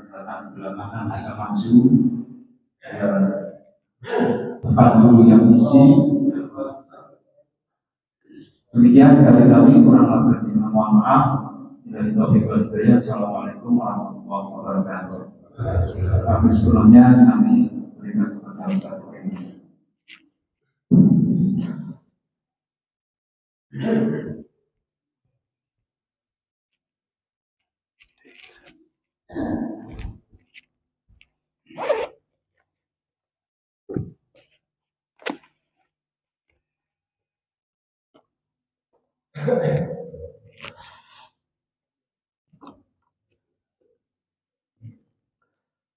datang belakangan bisa maju tempat dulu yang isi. Demikian kali-kali kurang lebih mohon maaf. Dari taufiq wal hidayah. Assalamualaikum warahmatullahi wabarakatuh. Kami sebelumnya kami berikan kepada Ustaz ini.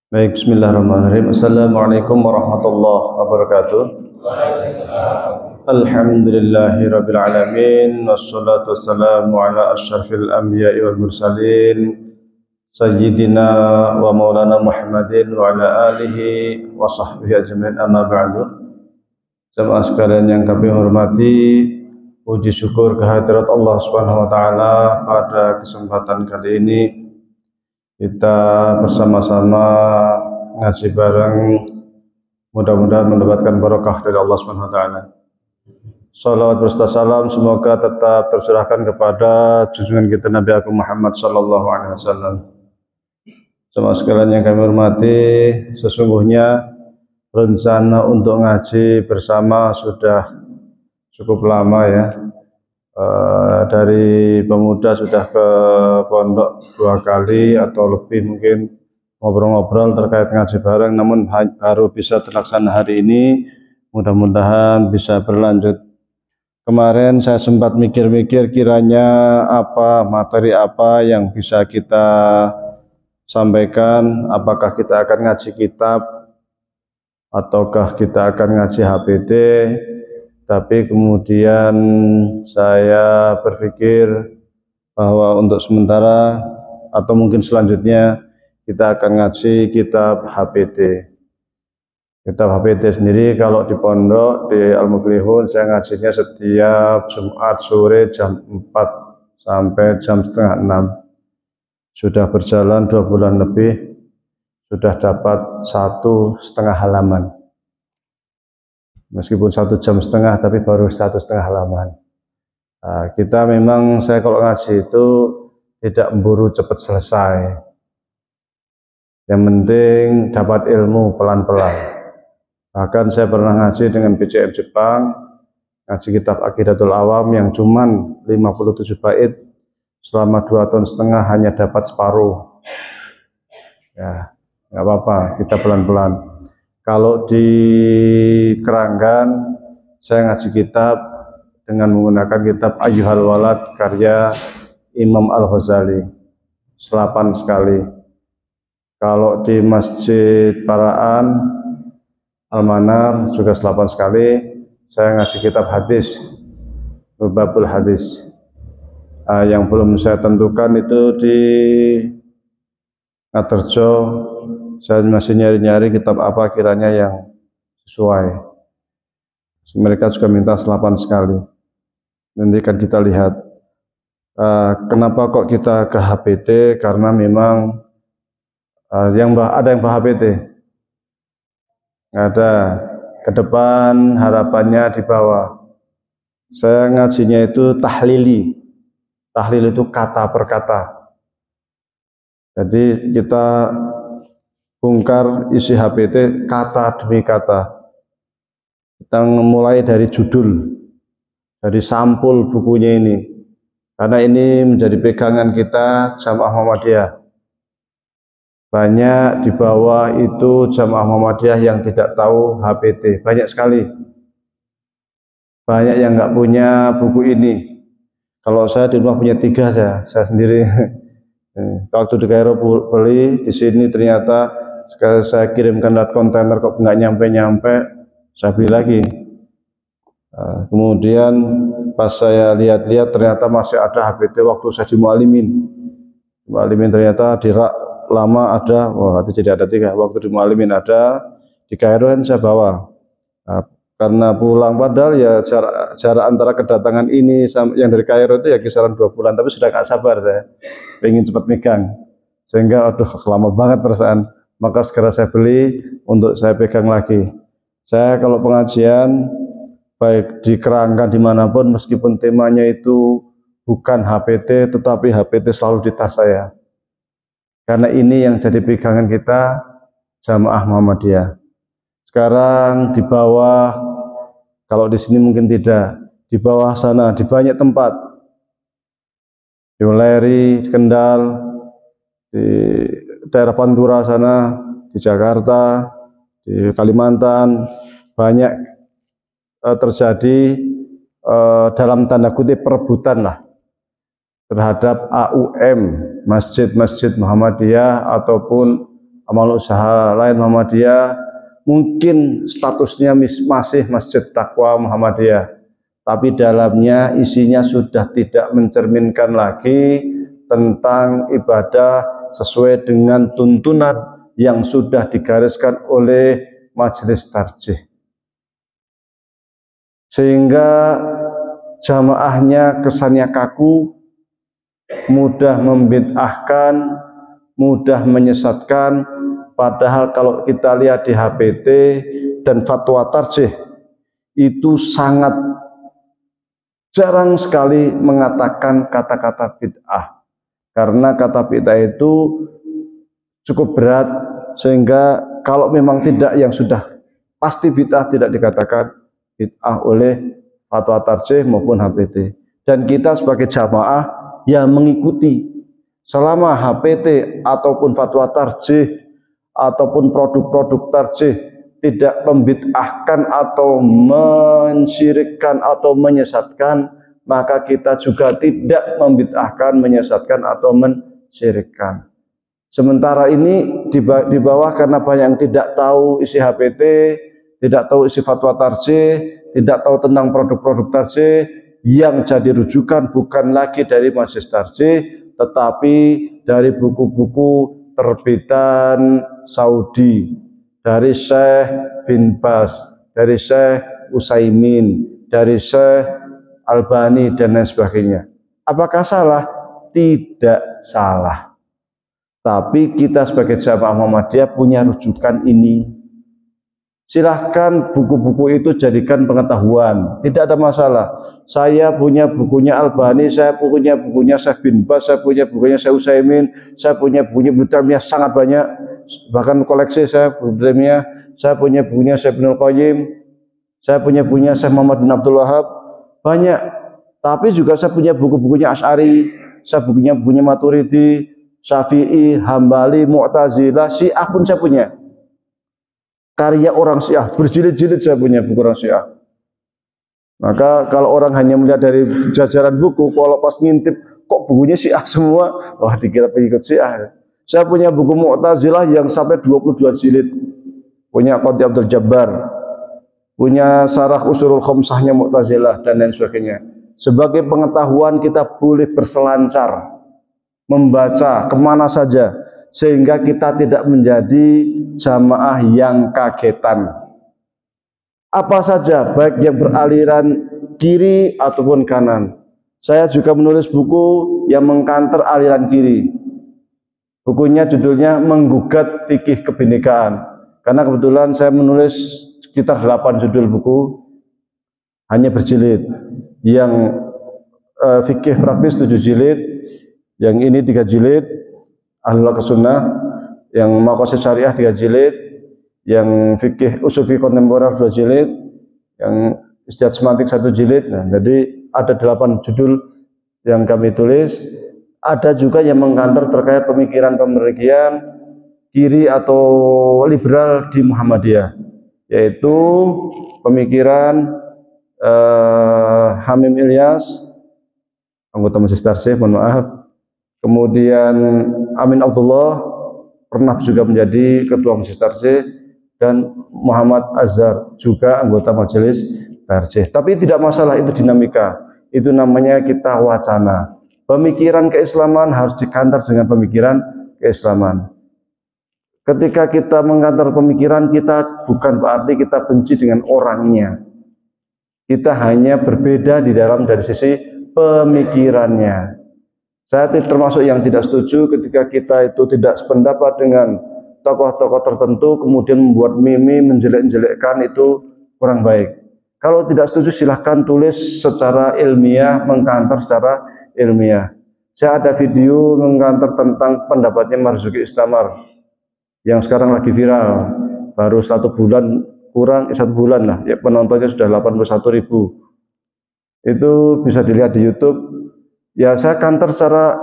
Baik, bismillahirrahmanirrahim. Assalamualaikum warahmatullahi wabarakatuh. Alhamdulillahirabbil alamin wassalatu wassalamu ala asyrafil anbiya'i wal mursalin sayyidina wa maulana Muhammadin wa ala alihi wa sahbihi ajmain, amma ba'du. Jamaah sekalian yang kami hormati, puji syukur kehadirat Allah Subhanahu wa taala pada kesempatan kali ini kita bersama-sama ngaji bareng, mudah-mudahan mendapatkan barokah dari Allah Subhanahu wa taala. Salawat berserta salam semoga tetap tercurahkan kepada junjungan kita Nabi Agung Muhammad sallallahu alaihi wasallam. Jemaah sekalian yang kami hormati, sesungguhnya rencana untuk ngaji bersama sudah cukup lama ya. Dari pemuda sudah ke pondok 2 kali atau lebih mungkin ngobrol-ngobrol terkait ngaji bareng, namun baru bisa terlaksana hari ini. Mudah-mudahan bisa berlanjut. Kemarin saya sempat mikir-mikir kiranya materi apa yang bisa kita sampaikan, apakah kita akan ngaji kitab ataukah kita akan ngaji HPT. Tapi kemudian saya berpikir bahwa untuk sementara atau mungkin selanjutnya kita akan ngaji kitab HPT. Kitab HPT sendiri kalau di pondok di Al-Muflihun saya ngajinya setiap Jumat sore jam 4 sampai jam setengah 6. Sudah berjalan 2 bulan lebih, sudah dapat 1,5 halaman. Meskipun 1,5 jam tapi baru 1,5 halaman. Kita memang, saya kalau ngaji itu tidak memburu cepat selesai. Yang penting dapat ilmu pelan-pelan. Bahkan saya pernah ngaji dengan BCM Jepang, ngaji kitab Aqidatul Awam yang cuman 57 bait, selama 2,5 tahun hanya dapat separuh. Ya, nggak apa-apa, kita pelan-pelan. Kalau di Keranggan, saya ngaji kitab dengan menggunakan kitab Ayyuhal Walad karya Imam Al-Ghazali, 8 sekali. Kalau di Masjid Paraan, Al-Manar juga 8 sekali. Saya ngaji kitab hadis, Babul Hadis. Yang belum saya tentukan itu di Ngaterjo. Saya masih nyari-nyari kitab apa kiranya yang sesuai. Mereka juga minta 8 sekali. Nanti kan kita lihat. Kenapa kok kita ke HPT? Karena memang ada yang HPT. Nggak ada. Ke depan harapannya di bawah. Saya ngajinya itu tahlili. Tahlil itu kata per kata. Jadi kita bongkar isi HPT kata demi kata. Kita mulai dari judul, dari sampul bukunya ini. Karena ini menjadi pegangan kita Jamaah Muhammadiyah. Banyak di bawah itu Jamaah Muhammadiyah yang tidak tahu HPT, banyak sekali. Banyak yang nggak punya buku ini. Kalau saya di rumah punya 3 saya sendiri. Waktu di Kairo beli, di sini ternyata saya kirimkan lewat kontainer kok nggak nyampe-nyampe, saya beli lagi. Kemudian pas saya lihat-lihat ternyata masih ada HPT waktu saya di Mu'alimin. Mu'alimin ternyata di rak lama ada, jadi ada 3. Waktu di Mu'alimin ada, di Kairo kan saya bawa. Karena pulang padahal ya jarak antara kedatangan ini yang dari Kairo itu ya kisaran 2 bulan, tapi sudah gak sabar saya, pengen cepat megang. sehingga aduh lama banget perasaan, maka segera saya beli untuk saya pegang lagi. Saya kalau pengajian baik di kerangka dimanapun, meskipun temanya itu bukan HPT, tetapi HPT selalu di tas saya, karena ini yang jadi pegangan kita Jamaah Muhammadiyah. Sekarang di bawah, kalau di sini mungkin tidak, di bawah sana di banyak tempat, di Weleri, di Kendal, di daerah Pantura sana, di Jakarta, di Kalimantan, banyak terjadi dalam tanda kutip perebutan lah terhadap AUM, masjid-masjid Muhammadiyah ataupun amal usaha lain Muhammadiyah. Mungkin statusnya masih Masjid Taqwa Muhammadiyah, tapi dalamnya isinya sudah tidak mencerminkan lagi tentang ibadah sesuai dengan tuntunan yang sudah digariskan oleh Majelis Tarjih, sehingga jamaahnya kesannya kaku, mudah membid'ahkan, mudah menyesatkan. Padahal kalau kita lihat di HPT dan fatwa tarjih itu sangat jarang sekali mengatakan kata-kata bid'ah, karena kata bid'ah itu cukup berat, sehingga kalau memang tidak yang sudah pasti bid'ah tidak dikatakan bid'ah oleh fatwa tarjih maupun HPT. Dan kita sebagai jamaah yang mengikuti selama HPT ataupun fatwa tarjih ataupun produk-produk tarjih tidak membid'ahkan atau mensyirikkan atau menyesatkan, maka kita juga tidak membid'ahkan, menyesatkan atau mensyirikkan. Sementara ini di bawah, karena banyak yang tidak tahu isi HPT, tidak tahu isi fatwa tarjih, tidak tahu tentang produk-produk tarjih, yang jadi rujukan bukan lagi dari Majelis Tarjih, tetapi dari buku-buku terbitan Saudi, dari Syekh bin Baz, dari Syekh Utsaimin, dari Syekh Albani dan lain sebagainya. Apakah salah? Tidak salah. Tapi kita sebagai jamaah Muhammadiyah punya rujukan ini. Silahkan buku-buku itu jadikan pengetahuan, tidak ada masalah. Saya punya bukunya Albani, saya punya bukunya Syekh bin Baz, saya punya bukunya Syekh Utsaimin, saya punya bukunya Ibnu Taimiyah sangat banyak, bahkan koleksi saya Ibnu Taimiyah, saya punya bukunya Syekh Ibnu Qayyim, saya punya bukunya Syekh Muhammad bin Abdul Wahab, banyak. Tapi juga saya punya buku-bukunya Asy'ari, saya bukunya Maturidi, Syafi'i, Hambali, Mu'tazilah, Syiah pun saya punya. Karya orang Syiah, berjilid-jilid saya punya buku orang Syiah. Maka kalau orang hanya melihat dari jajaran buku, kalau pas ngintip kok bukunya Syiah semua, wah dikira pengikut Syiah. Saya punya buku Mu'tazilah yang sampai 22 jilid, punya Qadhi Abdul Jabbar, punya Syarah Ushurul Khamsahnya Mu'tazilah dan lain sebagainya. Sebagai pengetahuan kita boleh berselancar membaca kemana saja, sehingga kita tidak menjadi jamaah yang kagetan. Apa saja, baik yang beraliran kiri ataupun kanan. Saya juga menulis buku yang mengkanter aliran kiri. Bukunya judulnya Menggugat Fikih Kebinekaan. Karena kebetulan saya menulis sekitar 8 judul buku, hanya berjilid. Yang fikih praktis 7 jilid, yang ini 3 jilid, Ahlul Sunnah, yang Maqasid Syariah 3 jilid, yang fikih usul fikih kontemporer 2 jilid, yang Istihad Semantik 1 jilid. Nah, jadi ada 8 judul yang kami tulis. Ada juga yang mengkanter terkait pemikiran pemerigian kiri atau liberal di Muhammadiyah, yaitu pemikiran Hamim Ilyas, anggota Majelis Tarjih, mohon maaf. Kemudian Amin Abdullah pernah juga menjadi ketua Majelis Tarjih, dan Muhammad Azhar juga anggota Majelis Tarjih. Tapi tidak masalah, itu dinamika. Itu namanya kita wacana. Pemikiran keislaman harus dikantar dengan pemikiran keislaman. Ketika kita mengkantar pemikiran, kita bukan berarti kita benci dengan orangnya. Kita hanya berbeda di dalam dari sisi pemikirannya. Saya termasuk yang tidak setuju ketika kita itu tidak sependapat dengan tokoh-tokoh tertentu kemudian membuat meme menjelek-jelekkan, itu kurang baik. Kalau tidak setuju silahkan tulis secara ilmiah, mengkantor secara ilmiah. Saya ada video mengkantor tentang pendapatnya Marzuki Istamar yang sekarang lagi viral, baru 1 bulan, kurang 1 bulan lah, ya, penontonnya sudah 81.000. Itu bisa dilihat di YouTube. Ya, saya kantor secara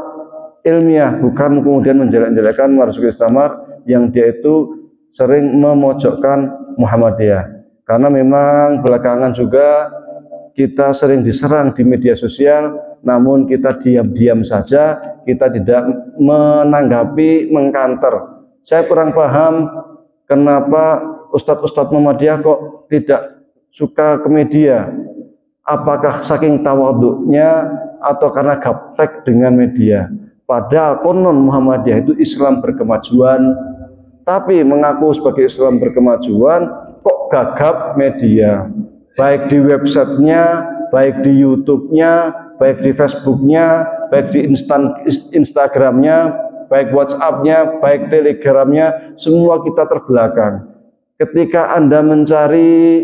ilmiah, bukan kemudian menjelek-jelekkan Marzuki Istamar yang dia itu sering memojokkan Muhammadiyah. Karena memang belakangan juga kita sering diserang di media sosial, namun kita diam-diam saja, kita tidak menanggapi, mengkanter. Saya kurang paham kenapa Ustadz-Ustadz Muhammadiyah kok tidak suka ke media. Apakah saking tawaduknya atau karena gaptek dengan media? Padahal konon Muhammadiyah itu Islam berkemajuan, tapi mengaku sebagai Islam berkemajuan kok gagap media, baik di websitenya, baik di YouTube-nya, baik di Facebook-nya, baik di Instagram-nya, baik WhatsApp-nya, baik Telegram-nya, semua kita terbelakang. Ketika Anda mencari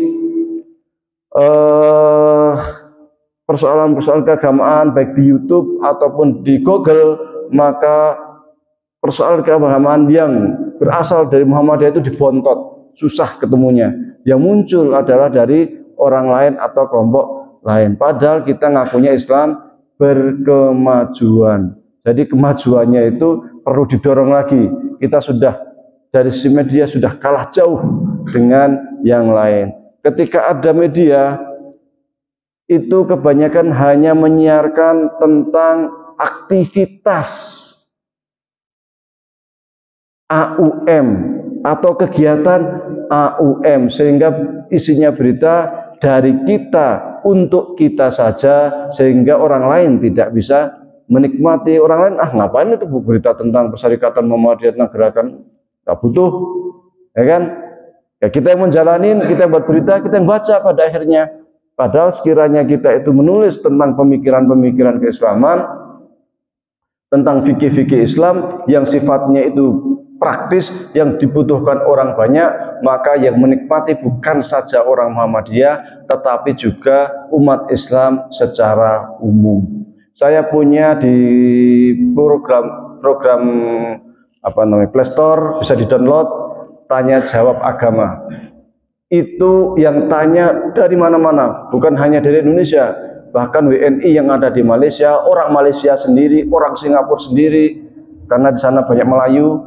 persoalan-persoalan keagamaan baik di YouTube ataupun di Google, maka persoalan keagamaan yang berasal dari Muhammadiyah itu dibontot, susah ketemunya. Yang muncul adalah dari orang lain atau kelompok lain. Padahal kita ngakunya Islam berkemajuan. Jadi kemajuannya itu perlu didorong lagi. Kita sudah dari sisi media sudah kalah jauh dengan yang lain. Ketika ada media itu kebanyakan hanya menyiarkan tentang aktivitas AUM atau kegiatan AUM, sehingga isinya berita dari kita untuk kita saja, sehingga orang lain tidak bisa menikmati. Orang lain, ngapain itu berita tentang Persyarikatan Muhammadiyah, tentang gerakan, nggak butuh, ya kan? Ya, kita yang menjalanin, kita yang buat berita, kita yang baca pada akhirnya. Padahal sekiranya kita itu menulis tentang pemikiran-pemikiran keislaman, tentang fikih-fikih Islam yang sifatnya itu praktis, yang dibutuhkan orang banyak, maka yang menikmati bukan saja orang Muhammadiyah, tetapi juga umat Islam secara umum. Saya punya di program Play Store, bisa di-download, tanya jawab agama. Itu yang tanya dari mana-mana, bukan hanya dari Indonesia, bahkan WNI yang ada di Malaysia, orang Malaysia sendiri, orang Singapura sendiri, karena di sana banyak Melayu.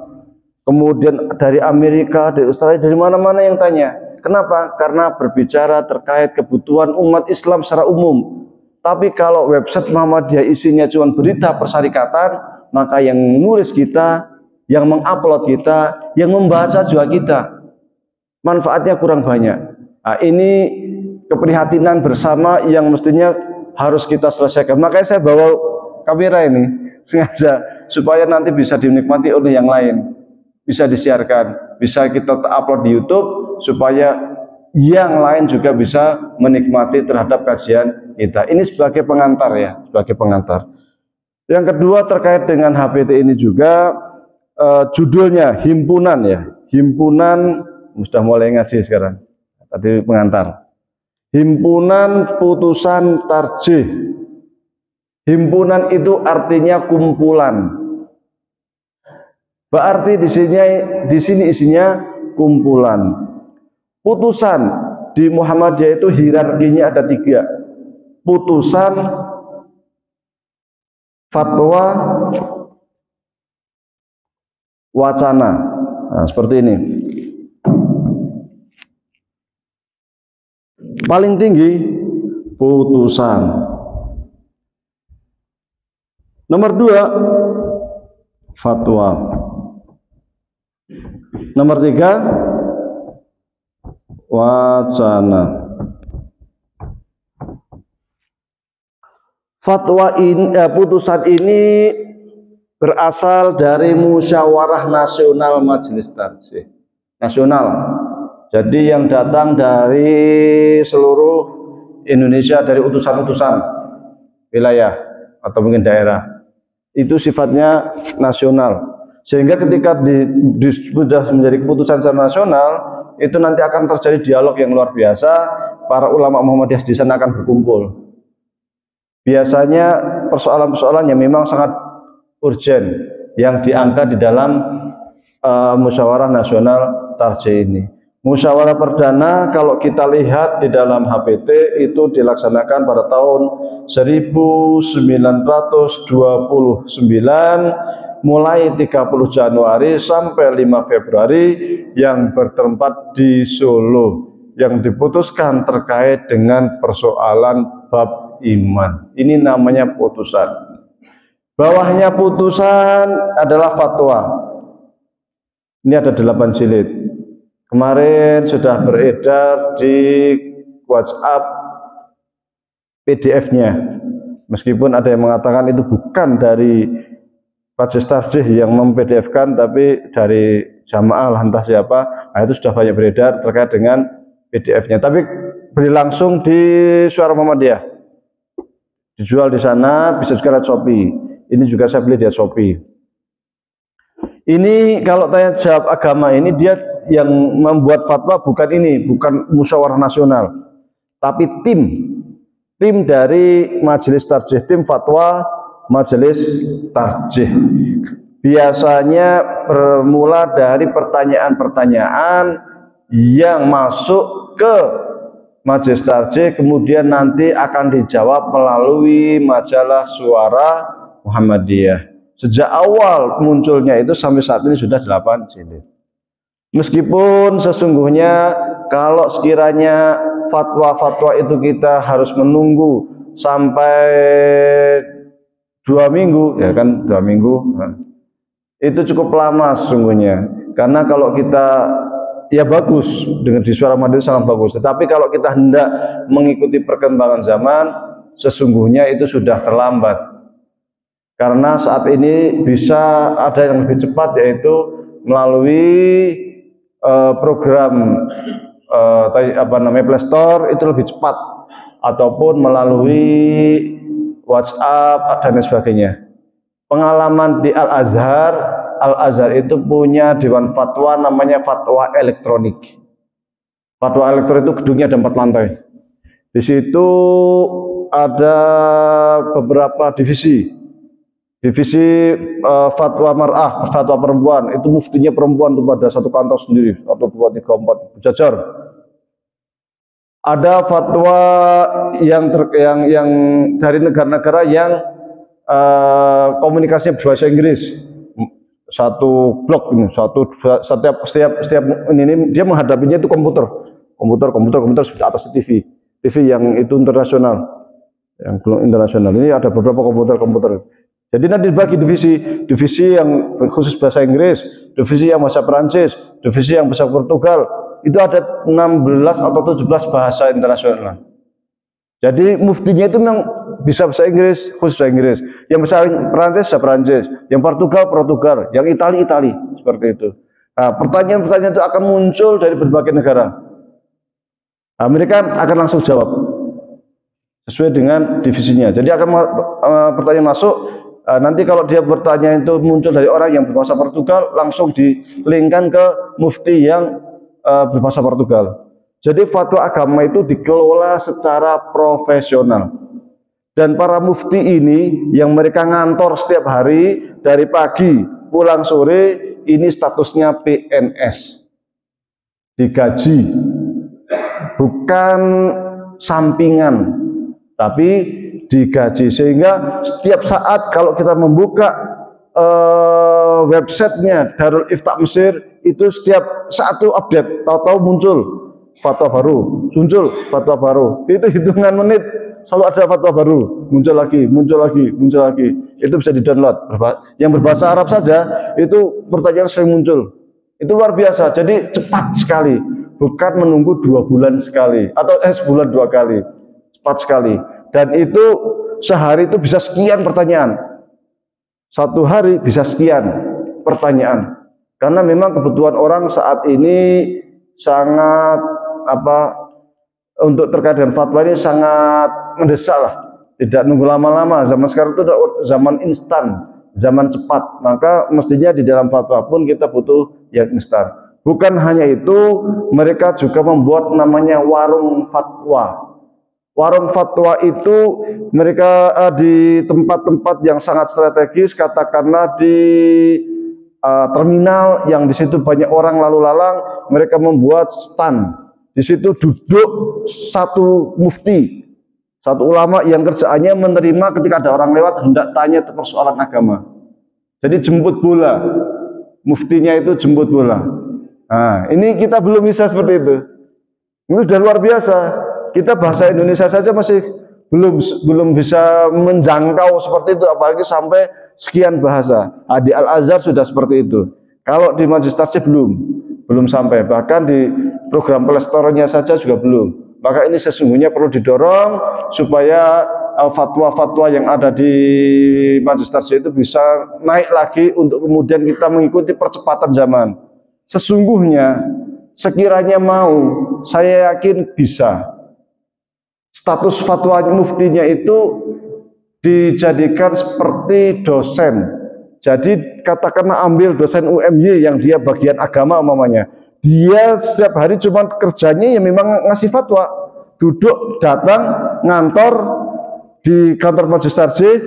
Kemudian dari Amerika, dari Australia, dari mana-mana yang tanya. Kenapa? Karena berbicara terkait kebutuhan umat Islam secara umum. Tapi kalau website Muhammadiyah isinya cuma berita persyarikatan, maka yang menulis kita, yang mengupload kita, yang membaca juga kita, manfaatnya kurang banyak. Nah, ini keprihatinan bersama yang mestinya harus kita selesaikan. Makanya saya bawa kamera ini sengaja supaya nanti bisa dinikmati oleh yang lain, bisa disiarkan, bisa kita upload di YouTube supaya yang lain juga bisa menikmati terhadap kajian kita. Ini sebagai pengantar ya, sebagai pengantar. Yang kedua terkait dengan HPT ini juga judulnya himpunan ya, himpunan, sudah mulai ngaji sekarang. Tadi pengantar. Himpunan putusan tarjih. Himpunan itu artinya kumpulan. Berarti di sini isinya kumpulan. Putusan di Muhammadiyah itu hierarkinya ada 3. Putusan, fatwa, wacana. Nah, seperti ini. Paling tinggi putusan. Nomor 2 fatwa. Nomor 3 wacana. Fatwa ini, putusan ini berasal dari musyawarah nasional Majelis Tarjih nasional. Jadi yang datang dari seluruh Indonesia, dari utusan-utusan wilayah atau mungkin daerah. itu sifatnya nasional. Sehingga ketika sudah menjadi keputusan secara nasional, itu nanti akan terjadi dialog yang luar biasa. Para ulama Muhammadiyah di sana akan berkumpul. Biasanya persoalan-persoalan yang memang sangat urgent yang diangkat di dalam musyawarah nasional tarjih ini. Musyawarah perdana kalau kita lihat di dalam HPT itu dilaksanakan pada tahun 1929 mulai 30 Januari sampai 5 Februari yang bertempat di Solo, yang diputuskan terkait dengan persoalan bab iman. Ini namanya putusan. Bawahnya putusan adalah fatwa. Ini ada 8 jilid. Kemarin sudah beredar di WhatsApp PDF-nya. Meskipun ada yang mengatakan itu bukan dari Majelis Tarjih yang mem-PDF-kan, tapi dari jamaah entah siapa. Nah, itu sudah banyak beredar terkait dengan PDF-nya. Tapi beli langsung di Suara Muhammadiyah. Dijual di sana, bisa juga lewat Shopee. Ini juga saya beli di Shopee. Ini kalau tanya jawab agama ini, dia yang membuat fatwa bukan ini, bukan musyawarah nasional, tapi tim dari Majelis Tarjih, tim fatwa Majelis Tarjih. Biasanya bermula dari pertanyaan-pertanyaan yang masuk ke Majelis Tarjih, kemudian nanti akan dijawab melalui majalah Suara Muhammadiyah. Sejak awal munculnya itu sampai saat ini sudah 8 jilid. Meskipun sesungguhnya kalau sekiranya fatwa-fatwa itu kita harus menunggu sampai 2 minggu, ya kan 2 minggu, nah, itu cukup lama sesungguhnya. Karena kalau kita, ya bagus, dengan di Suara Muhammadiyah sangat bagus. Tetapi kalau kita hendak mengikuti perkembangan zaman, sesungguhnya itu sudah terlambat. Karena saat ini bisa ada yang lebih cepat, yaitu melalui program Play Store itu lebih cepat, ataupun melalui WhatsApp dan sebagainya. Pengalaman di Al-Azhar itu punya dewan fatwa namanya fatwa elektronik. Fatwa elektronik itu gedungnya ada 4 lantai. Di situ ada beberapa divisi. Divisi fatwa mar'ah, fatwa perempuan, itu muftinya perempuan itu pada satu kantor sendiri, 1, 2, 3, 4 berjajar. Ada fatwa yang dari negara-negara yang komunikasinya berbahasa Inggris. Satu blok ini, setiap ini dia menghadapinya itu komputer seperti atas TV yang itu internasional, yang internasional. Ini ada beberapa komputer. Jadi nanti dibagi divisi yang khusus bahasa Inggris, divisi yang bahasa Perancis, divisi yang bahasa Portugal. Itu ada 16 atau 17 bahasa internasional. Jadi muftinya itu memang bisa bahasa Inggris, khusus bahasa Inggris. Yang bahasa Perancis, bahasa Perancis. Yang Portugal, yang Itali, seperti itu. Nah, pertanyaan-pertanyaan itu akan muncul dari berbagai negara. Nah, mereka akan langsung jawab sesuai dengan divisinya. Jadi akan pertanyaan masuk. Nanti kalau dia bertanya itu muncul dari orang yang berbahasa Portugal, langsung dilingkan ke mufti yang berbahasa Portugal. Jadi fatwa agama itu dikelola secara profesional. Dan para mufti ini yang mereka ngantor setiap hari dari pagi pulang sore, ini statusnya PNS. Digaji. Bukan sampingan, tapi digaji. Sehingga setiap saat kalau kita membuka websitenya Darul Ifta Mesir, itu setiap saat itu update, tahu-tahu muncul fatwa baru, itu hitungan menit selalu ada fatwa baru, muncul lagi. Itu bisa di-download. Yang berbahasa Arab saja itu pertanyaan sering muncul. Itu luar biasa. Jadi cepat sekali, bukan menunggu 2 bulan sekali atau sebulan 2 kali, cepat sekali. Dan itu sehari itu bisa sekian pertanyaan, 1 hari bisa sekian pertanyaan. Karena memang kebutuhan orang saat ini sangat untuk terkait dengan fatwa ini sangat mendesak lah. Tidak nunggu lama-lama. Zaman sekarang itu zaman instan. zaman cepat, maka mestinya di dalam fatwa pun kita butuh yang instan. Bukan hanya itu, mereka juga membuat namanya warung fatwa. Warung fatwa itu mereka di tempat-tempat yang sangat strategis, katakanlah di terminal yang di situ banyak orang lalu lalang, mereka membuat stand. Di situ duduk satu mufti, satu ulama yang kerjaannya menerima ketika ada orang lewat hendak tanya persoalan agama. Jadi jemput bola, muftinya itu jemput bola. Nah, ini kita belum bisa seperti itu. Ini sudah luar biasa. Kita bahasa Indonesia saja masih belum bisa menjangkau seperti itu, apalagi sampai sekian bahasa. Di Al-Azhar sudah seperti itu. Kalau di Majelis Tarjih belum sampai. Bahkan di program Play-Store-nya saja juga belum. Maka ini sesungguhnya perlu didorong supaya fatwa-fatwa yang ada di Majelis Tarjih itu bisa naik lagi untuk kemudian kita mengikuti percepatan zaman. Sesungguhnya sekiranya mau, saya yakin bisa. Status fatwa muftinya itu dijadikan seperti dosen. Jadi katakanlah ambil dosen UMY yang dia bagian agama umpamanya. Dia setiap hari cuma kerjanya ya memang ngasih fatwa. Duduk, datang, ngantor di kantor Majelis Tarjih.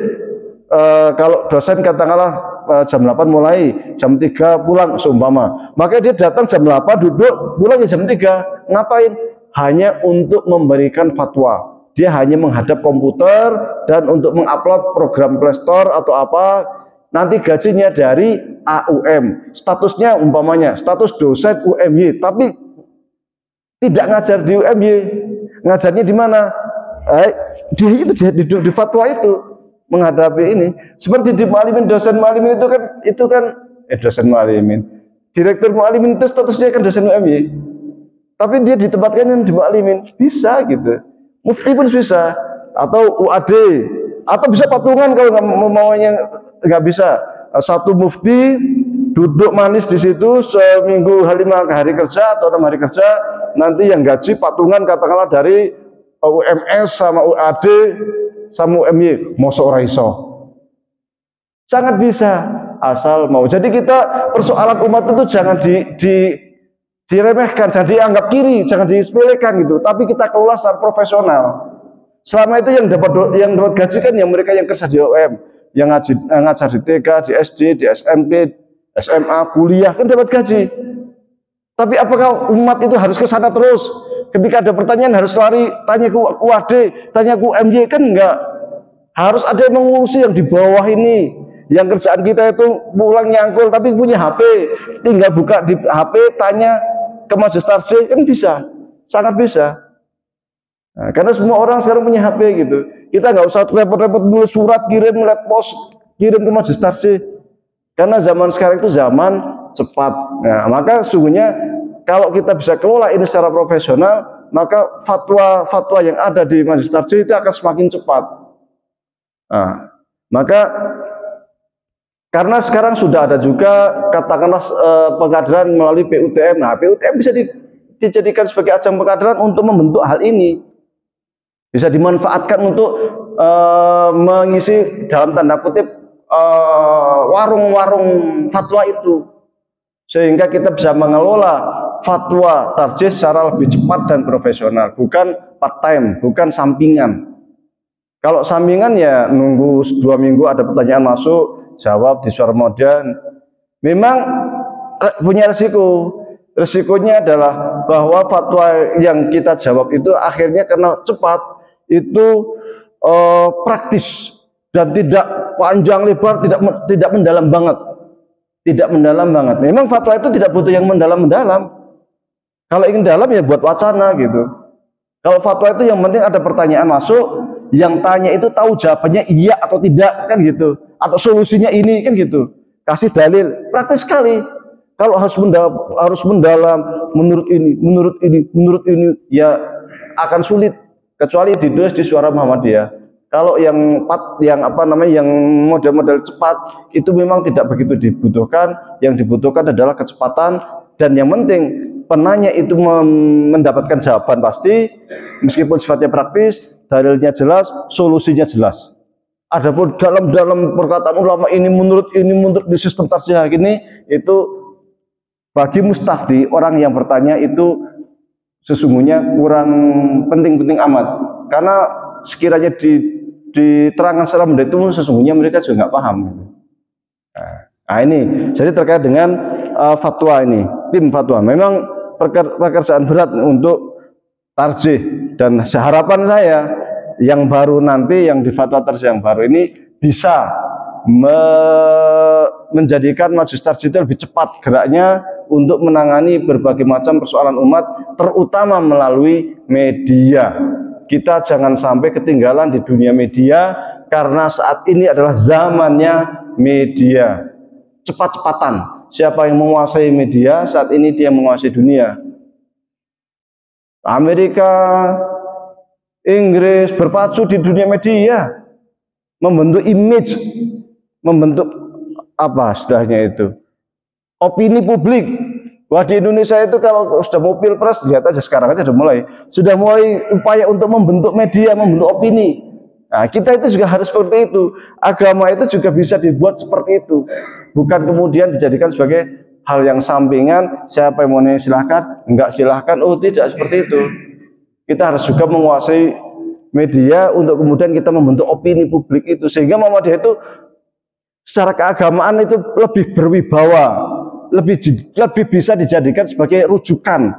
Kalau dosen katakanlah jam 8 mulai, jam 3 pulang seumpama. Maka dia datang jam 8, duduk, pulang jam 3. Ngapain? Hanya untuk memberikan fatwa. Dia hanya menghadap komputer dan untuk mengupload program Play Store atau apa. Nanti gajinya dari AUM. Statusnya umpamanya, status dosen UMY. Tapi tidak ngajar di UMY. Ngajarnya di mana? Di fatwa itu. Menghadapi ini seperti di Mu'alimin, dosen Mu'alimin itu kan dosen Mu'alimin, direktur Mu'alimin itu statusnya kan dosen UMY, tapi dia ditempatkan yang di Mu'alimin, bisa gitu. Mufti pun bisa, atau UAD, atau bisa patungan kalau maunya nggak bisa. Satu mufti duduk manis di situ seminggu 5 hari kerja atau 6 hari kerja, nanti yang gaji patungan katakanlah dari UMS sama UAD sama UMY, mosok ora iso. Sangat bisa asal mau. Jadi kita persoalan umat itu jangan diremehkan, jangan dianggap kiri, jangan disepelekan gitu. Tapi kita kelola secara profesional. Selama itu yang dapat gaji kan yang mereka yang kerja di OM, yang ngajar di TK, di SD, di SMP, SMA, kuliah kan dapat gaji. Tapi apakah umat itu harus ke sana terus? Ketika ada pertanyaan harus lari, tanya ke UAD, tanya ke UMY, kan enggak. Harus ada yang mengurusi yang di bawah ini. Yang kerjaan kita itu pulang nyangkul, tapi punya HP. Tinggal buka di HP, tanya ke Majelis Tarjih, kan bisa. Sangat bisa. Nah, karena semua orang sekarang punya HP gitu. Kita nggak usah repot-repot nulis surat, kirim, lewat pos, kirim ke Majelis Tarjih. Karena zaman sekarang itu zaman cepat. Nah, maka sesungguhnya kalau kita bisa kelola ini secara profesional, maka fatwa-fatwa yang ada di Majelis Tarjih itu akan semakin cepat. Nah, maka karena sekarang sudah ada juga katakanlah pengkaderan melalui PUTM. Nah, PUTM bisa dijadikan sebagai ajang pengkaderan untuk membentuk hal ini. Bisa dimanfaatkan untuk mengisi dalam tanda kutip warung-warung fatwa itu. Sehingga kita bisa mengelola fatwa tarjih secara lebih cepat dan profesional, bukan part time, bukan sampingan. Kalau sampingan ya nunggu 2 minggu ada pertanyaan masuk, jawab di suara modern. Memang punya resiko. Resikonya adalah bahwa fatwa yang kita jawab itu akhirnya karena cepat itu praktis dan tidak panjang lebar, tidak mendalam banget. Tidak mendalam banget. Memang fatwa itu tidak butuh yang mendalam-mendalam. Kalau ingin dalam ya buat wacana gitu. Kalau fatwa itu yang penting ada pertanyaan masuk, yang tanya itu tahu jawabannya iya atau tidak kan gitu. Atau solusinya ini kan gitu. Kasih dalil, praktis sekali. Kalau harus mendalam, menurut ini ya akan sulit kecuali ditulis di Suara Muhammadiyah. Kalau yang model-model cepat itu memang tidak begitu dibutuhkan. Yang dibutuhkan adalah kecepatan dan yang penting penanya itu mendapatkan jawaban pasti, meskipun sifatnya praktis, dalilnya jelas, solusinya jelas. Adapun dalam perkataan ulama ini menurut di sistem tarsih ini itu bagi mustafti orang yang bertanya itu sesungguhnya kurang penting-penting amat, karena sekiranya diterangkan secara mendalam itu sesungguhnya mereka juga nggak paham. Nah ini jadi terkait dengan fatwa ini, tim fatwa memang pekerjaan berat untuk tarjih, dan harapan saya yang baru nanti yang di fatwa tarjih yang baru ini bisa menjadikan majelis tarjih itu lebih cepat geraknya untuk menangani berbagai macam persoalan umat, terutama melalui media. Kita jangan sampai ketinggalan di dunia media, karena saat ini adalah zamannya media. Cepat-cepatan. Siapa yang menguasai media, saat ini dia menguasai dunia. Amerika, Inggris berpacu di dunia media, membentuk image, membentuk apa istilahnya itu, opini publik. Wah, di Indonesia itu kalau sudah mau pilpres, lihat aja sekarang aja sudah mulai upaya untuk membentuk media, membentuk opini. Nah, kita itu juga harus seperti itu. Agama itu juga bisa dibuat seperti itu, bukan kemudian dijadikan sebagai hal yang sampingan. Siapa yang mau silahkan, enggak silahkan. Oh, tidak seperti itu. Kita harus juga menguasai media untuk kemudian kita membentuk opini publik itu, sehingga Muhammadiyah itu secara keagamaan itu lebih berwibawa, lebih bisa dijadikan sebagai rujukan.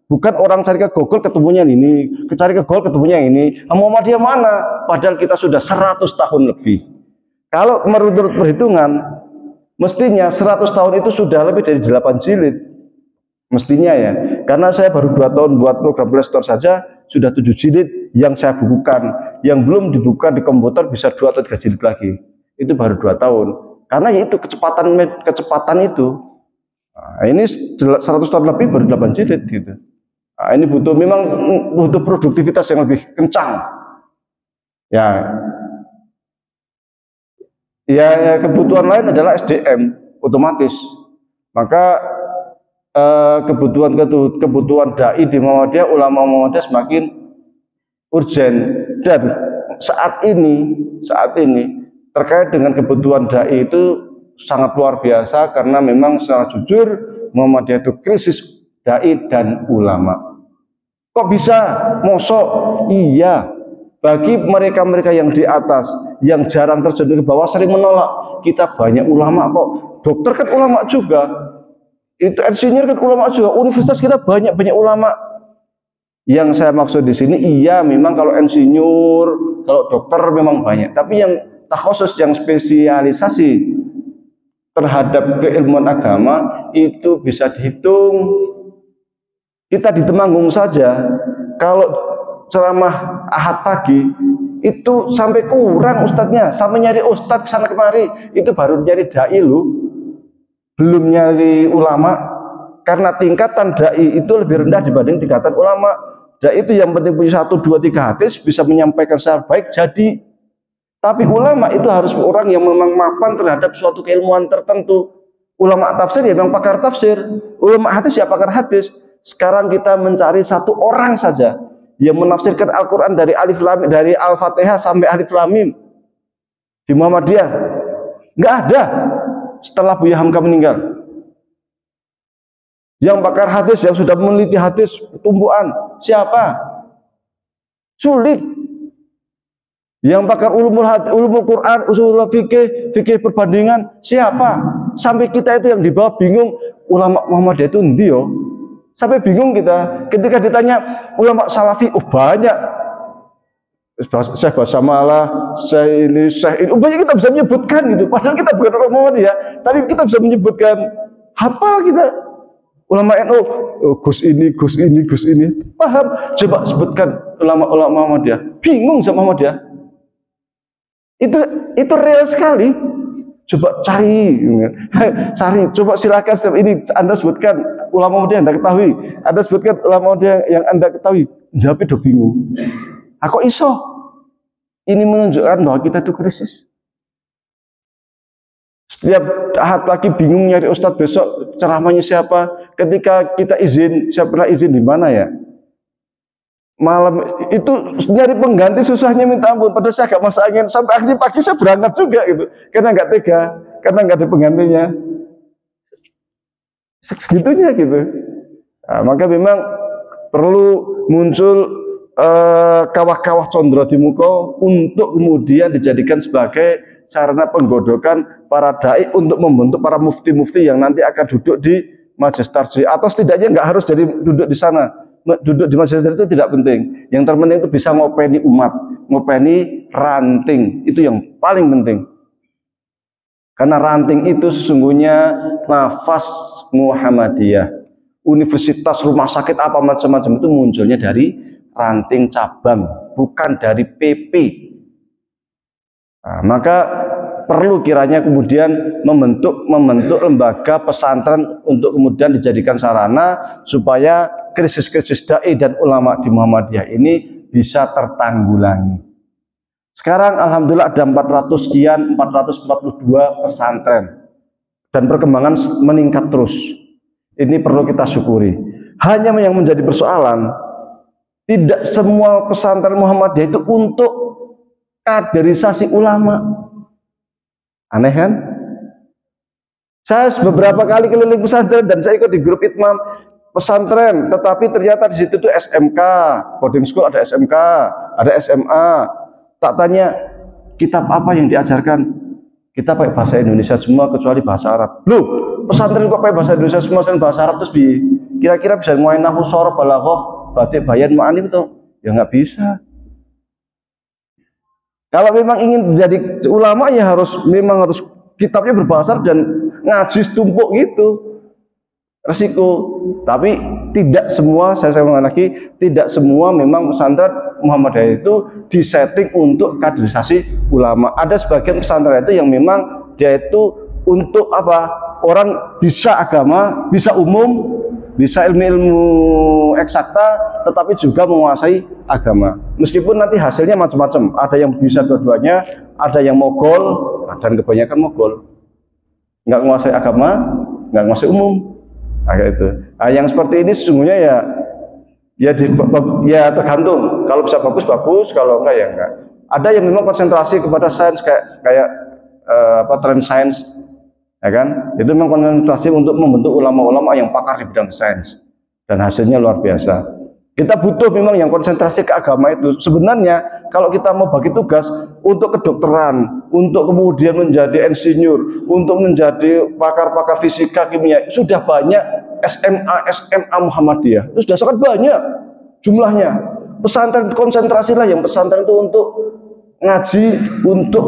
Bukan orang cari ke Google ketemunya ini, cari ke Google ketemunya ini. Muhammadiyah mana? Padahal kita sudah 100 tahun lebih. Kalau menurut perhitungan, mestinya 100 tahun itu sudah lebih dari 8 jilid. Mestinya ya, karena saya baru 2 tahun buat program Playstore saja sudah 7 jilid yang saya bukukan, yang belum dibuka di komputer bisa 2 atau 3 jilid lagi. Itu baru 2 tahun. Karena ya itu kecepatan itu. Nah, ini 100 tahun lebih baru 8 jilid gitu. Nah, ini memang butuh produktivitas yang lebih kencang. Ya, kebutuhan lain adalah SDM otomatis. Maka kebutuhan dai di Muhammadiyah, ulama Muhammadiyah semakin urgen, dan saat ini terkait dengan kebutuhan dai itu sangat luar biasa, karena memang secara jujur Muhammadiyah itu krisis dai dan ulama. Kok bisa? Mosok? Iya, bagi mereka-mereka yang di atas, yang jarang terjun ke bawah, sering menolak. Kita banyak ulama kok, dokter kan ulama juga, itu insinyur kan ulama juga, universitas kita banyak ulama. Yang saya maksud di sini, iya memang kalau insinyur, kalau dokter memang banyak, tapi yang takhusus, yang spesialisasi terhadap keilmuan agama itu bisa dihitung. Kita di Temanggung saja, kalau ceramah Ahad pagi itu sampai kurang ustadznya, sampai nyari ustadz sana kemari, itu baru nyari dai lu, belum nyari ulama, karena tingkatan dai itu lebih rendah dibanding tingkatan ulama. Dai itu yang penting punya 1, 2, 3 hadis, bisa menyampaikan secara baik jadi. Tapi ulama itu harus orang yang memang mapan terhadap suatu keilmuan tertentu. Ulama tafsir ya memang pakar tafsir, ulama hadis ya pakar hadis. Sekarang kita mencari 1 orang saja yang menafsirkan Al-Quran dari alif lam, dari Al-Fatihah sampai alif lam mim di Muhammadiyah, nggak ada. Setelah Buya Hamka meninggal, yang pakar hadis, yang sudah meneliti hadis tumbuhan, siapa? Sulit. Yang pakar ulumul Quran, usul fikih perbandingan, siapa? Sampai kita itu yang di bawah bingung, ulama Muhammadiyah itu endi yo? Sampai bingung kita ketika ditanya ulama salafi, oh banyak. Syekh Basamalah, Syekh ini, banyak kita bisa menyebutkan gitu. Padahal kita bukan orang Muhammadiyah, tapi kita bisa menyebutkan, hafal kita. Ulama NU, oh, Gus ini, paham? Coba sebutkan ulama Muhammadiyah, bingung sama Muhammadiyah. Itu real sekali. Coba cari, coba silakan setiap ini Anda sebutkan ulama Muhammadiyah yang Anda ketahui, Anda sebutkan ulama Muhammadiyah yang Anda ketahui, jawabnya udah bingung. Kok iso? Ini menunjukkan bahwa kita itu krisis. Setiap Ahad pagi bingung nyari ustadz, besok ceramahnya siapa? Ketika kita izin, siapa pernah izin di mana ya? malam itu nyari pengganti susahnya minta ampun. Padahal saya agak masuk angin sampai akhirnya pagi saya berangkat juga gitu, karena nggak tega, karena nggak ada penggantinya. Segitunya gitu. Nah, maka memang perlu muncul kawah-kawah condro di muka untuk kemudian dijadikan sebagai sarana penggodokan para dai untuk membentuk para mufti-mufti yang nanti akan duduk di majelis tarjih, atau setidaknya nggak harus jadi duduk di sana. Duduk di majelis itu tidak penting. Yang terpenting itu bisa ngopeni umat, ngopeni ranting, itu yang paling penting. Karena ranting itu sesungguhnya nafas Muhammadiyah. Universitas, rumah sakit, apa macam-macam itu munculnya dari ranting cabang, bukan dari PP. Nah, maka perlu kiranya kemudian membentuk lembaga pesantren untuk kemudian dijadikan sarana supaya krisis-krisis dai dan ulama di Muhammadiyah ini bisa tertanggulangi. Sekarang alhamdulillah ada 442 pesantren dan perkembangan meningkat terus. Ini perlu kita syukuri. Hanya yang menjadi persoalan, tidak semua pesantren Muhammadiyah itu untuk kaderisasi ulama. Aneh kan? Saya beberapa kali keliling pesantren dan saya ikut di grup itmam pesantren, tetapi ternyata di situ tuh SMK, boarding school ada SMK, ada SMA. Tak tanya kitab apa yang diajarkan, kita pakai bahasa Indonesia semua kecuali bahasa Arab. Loh, pesantren kok pakai bahasa Indonesia semua selain bahasa Arab, terus kira-kira bisa mulai nahwu, shoroh, balaghah, batik, bayan, ma'ani itu? Ya nggak bisa. Kalau memang ingin jadi ulama ya memang harus kitabnya berbahasa dan ngaji tumpuk gitu. Resiko. Tapi tidak semua, saya ngomong lagi, tidak semua memang pesantren Muhammadiyah itu disetting untuk kaderisasi ulama. Ada sebagian pesantren itu yang memang dia itu untuk apa? Orang bisa agama, bisa umum, bisa ilmu-ilmu eksakta, tetapi juga menguasai agama. Meskipun nanti hasilnya macam-macam. Ada yang bisa dua-duanya, ada yang mogol, dan kebanyakan mogol. Nggak menguasai agama, nggak menguasai umum. Kayak itu. Nah, yang seperti ini sesungguhnya ya tergantung. Kalau bisa bagus, kalau enggak ya enggak. Ada yang memang konsentrasi kepada sains kayak trend sains, ya kan? Itu memang konsentrasi untuk membentuk ulama-ulama yang pakar di bidang sains dan hasilnya luar biasa. Kita butuh memang yang konsentrasi ke agama itu. Sebenarnya kalau kita mau bagi tugas untuk kedokteran, untuk kemudian menjadi insinyur, untuk menjadi pakar-pakar fisika, kimia, sudah banyak SMA Muhammadiyah. Itu sudah sangat banyak jumlahnya. Pesantren konsentrasilah yang pesantren itu untuk ngaji, untuk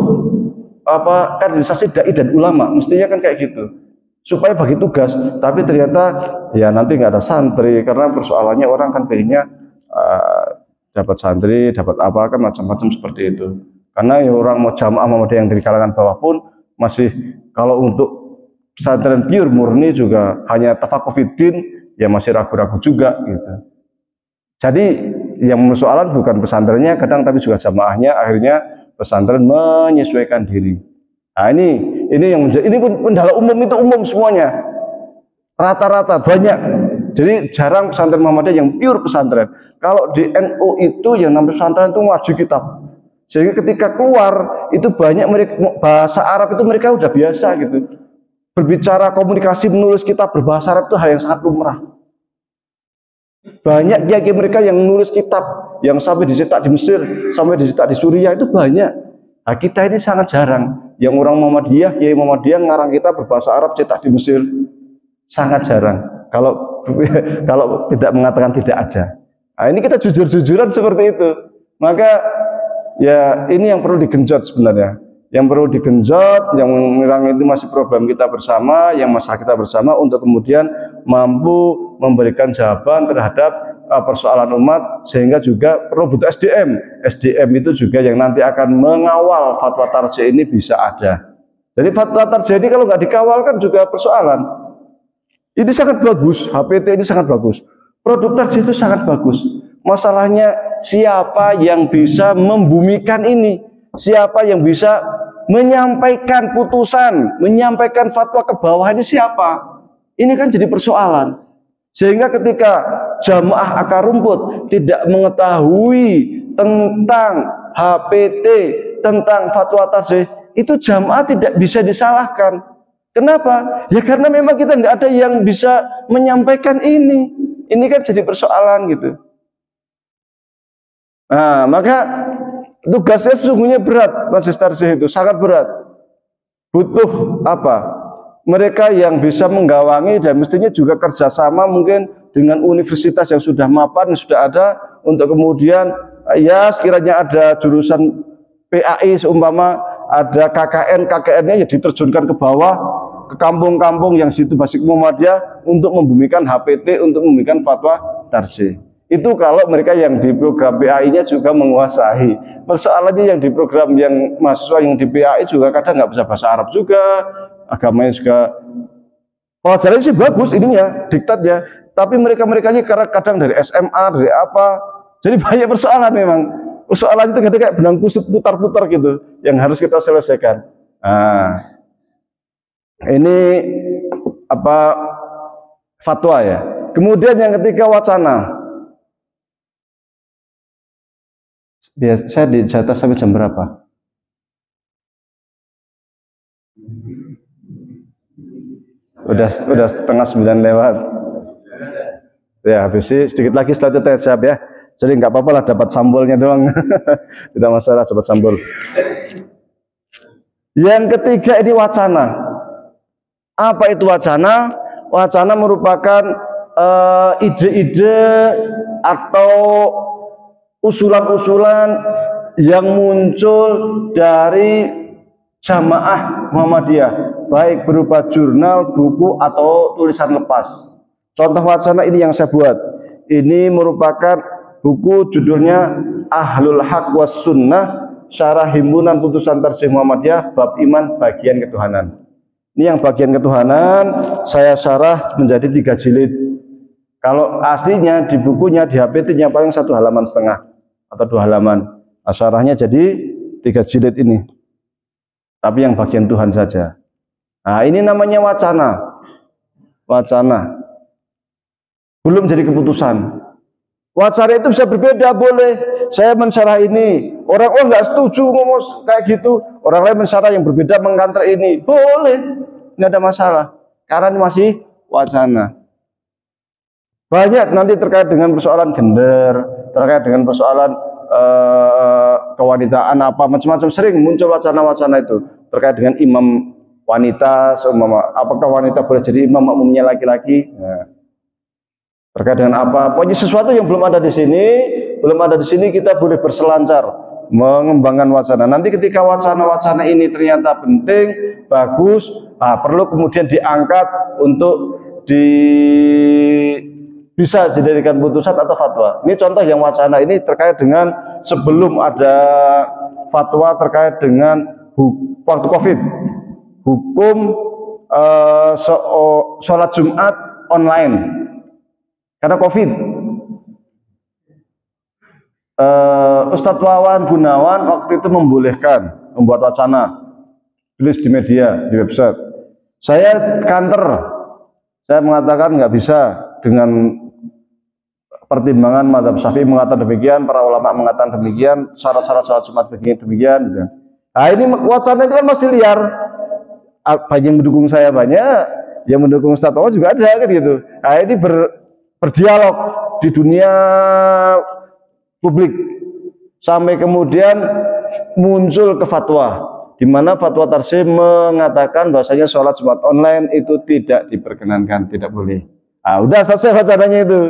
kaderisasi dai dan ulama. Mestinya kan kayak gitu. Supaya bagi tugas, tapi ternyata ya nanti nggak ada santri karena persoalannya orang kan pengennya dapat santri, dapat apa kan macam-macam seperti itu. Karena ya orang mau jamaah Muhammadiyah yang dari kalangan bawah pun masih, kalau untuk pesantren pure murni juga hanya tafakuh fiddin ya masih ragu-ragu juga gitu. Jadi yang persoalan bukan pesantrennya kadang, tapi juga jamaahnya. Akhirnya pesantren menyesuaikan diri. Nah ini yang menjadi, ini pun pendala umum, itu umum semuanya, rata-rata banyak. Jadi jarang pesantren Muhammadiyah yang pure pesantren. Kalau di NU itu yang namanya pesantren itu ngaji kitab, sehingga ketika keluar itu banyak mereka bahasa Arab itu mereka udah biasa gitu. Berbicara, komunikasi, menulis kitab berbahasa Arab itu hal yang sangat lumrah. Banyak kiai mereka yang menulis kitab yang sampai dicetak di Mesir, sampai dicetak di Suriah, itu banyak. Nah, kita ini sangat jarang. Yang orang Muhammadiyah, kiai Muhammadiyah ngarang kita berbahasa Arab cetak di Mesir, sangat jarang. Kalau tidak mengatakan tidak ada. Nah, ini kita jujur-jujuran seperti itu. Maka ya ini yang perlu digenjot sebenarnya. Yang perlu digenjot, yang mengira itu masih problem kita bersama, yang masalah kita bersama, untuk kemudian mampu memberikan jawaban terhadap persoalan umat, sehingga juga perlu butuh SDM. SDM itu juga yang nanti akan mengawal fatwa tarjih ini bisa ada. Jadi fatwa tarjih ini kalau nggak dikawal kan juga persoalan. Ini sangat bagus, HPT ini sangat bagus. Produk tarjih itu sangat bagus. Masalahnya siapa yang bisa membumikan ini? Siapa yang bisa menyampaikan putusan, menyampaikan fatwa ke bawah ini siapa? Ini kan jadi persoalan. Sehingga ketika jamaah akar rumput tidak mengetahui tentang HPT, tentang fatwa tarsih, itu jamaah tidak bisa disalahkan. Kenapa? Ya karena memang kita nggak ada yang bisa menyampaikan ini. Ini kan jadi persoalan gitu. Nah, maka tugasnya sesungguhnya berat, majelis tarsih itu sangat berat. Butuh apa? Mereka yang bisa menggawangi dan mestinya juga kerjasama mungkin dengan universitas yang sudah mapan, yang sudah ada, untuk kemudian ya sekiranya ada jurusan PAI seumpama ada KKN-nya ya diterjunkan ke bawah, ke kampung-kampung yang situ basic Muhammadiyah untuk membumikan HPT, untuk membumikan fatwa tarsih. Itu kalau mereka yang di program PAI-nya juga menguasai. Persoalannya yang di program yang mahasiswa yang di PAI juga kadang nggak bisa bahasa Arab juga, agamanya juga. Pelajarannya sih bagus ininya, diktatnya. Tapi mereka-merekanya kadang dari SMA, dari apa. Jadi banyak persoalan memang. Persoalan itu kadang kayak benang kusut putar-putar gitu, yang harus kita selesaikan. Nah, ini apa fatwa ya. Kemudian yang ketiga wacana. Saya dijatah sampai jam berapa? Udah setengah 9 lewat. Ya habis sih sedikit lagi setelah itu saya ya. Jadi nggak apa-apa lah dapat sambalnya doang. Tidak masalah dapat sambal. Yang ketiga ini wacana. Apa itu wacana? Wacana merupakan ide-ide atau usulan-usulan yang muncul dari jamaah Muhammadiyah, baik berupa jurnal, buku, atau tulisan lepas. Contoh wacana ini yang saya buat. Ini merupakan buku judulnya Ahlul Haq was Sunnah, Syarah Himpunan Putusan Tarsih Muhammadiyah, Bab Iman Bagian Ketuhanan. Ini yang bagian ketuhanan saya syarah menjadi 3 jilid. Kalau aslinya di bukunya di HPT-nya paling 1,5 halaman atau 2 halaman. Syarahnya jadi 3 jilid ini. Tapi yang bagian Tuhan saja. Nah, ini namanya wacana. Wacana. Belum jadi keputusan. Wacana itu bisa berbeda, boleh. Saya mensyarah ini. Orang nggak setuju ngomong kayak gitu. Orang lain mensyarah yang berbeda mengkanter ini. Boleh. Nggak ada masalah. Karena ini masih wacana. Banyak nanti terkait dengan persoalan gender, terkait dengan persoalan kewanitaan apa macam-macam, sering muncul wacana-wacana itu terkait dengan imam wanita, apakah wanita boleh jadi imam makmumnya laki-laki? Nah, terkait dengan apa? Pokoknya sesuatu yang belum ada di sini, kita boleh berselancar mengembangkan wacana. Nanti ketika wacana-wacana ini ternyata penting, bagus, perlu kemudian diangkat untuk bisa dijadikan putusan atau fatwa. Ini contoh yang wacana ini terkait dengan sebelum ada fatwa terkait dengan waktu COVID, hukum sholat Jumat online karena COVID. Ustadz Wawan Gunawan waktu itu membolehkan membuat wacana, tulis di media, di website. Saya kanter, saya mengatakan nggak bisa dengan pertimbangan mazhab Syafi'i mengatakan demikian, para ulama mengatakan demikian, syarat-syarat sholat Jumat demikian. Nah ini wacana itu kan masih liar. Banyak yang mendukung saya, banyak yang mendukung Ustadz Wawan juga ada kan gitu. Nah ini berdialog di dunia publik sampai kemudian muncul ke fatwa, di mana fatwa tarsih mengatakan bahwasanya sholat Jumat online itu tidak diperkenankan, tidak boleh. Nah, udah selesai wacananya itu.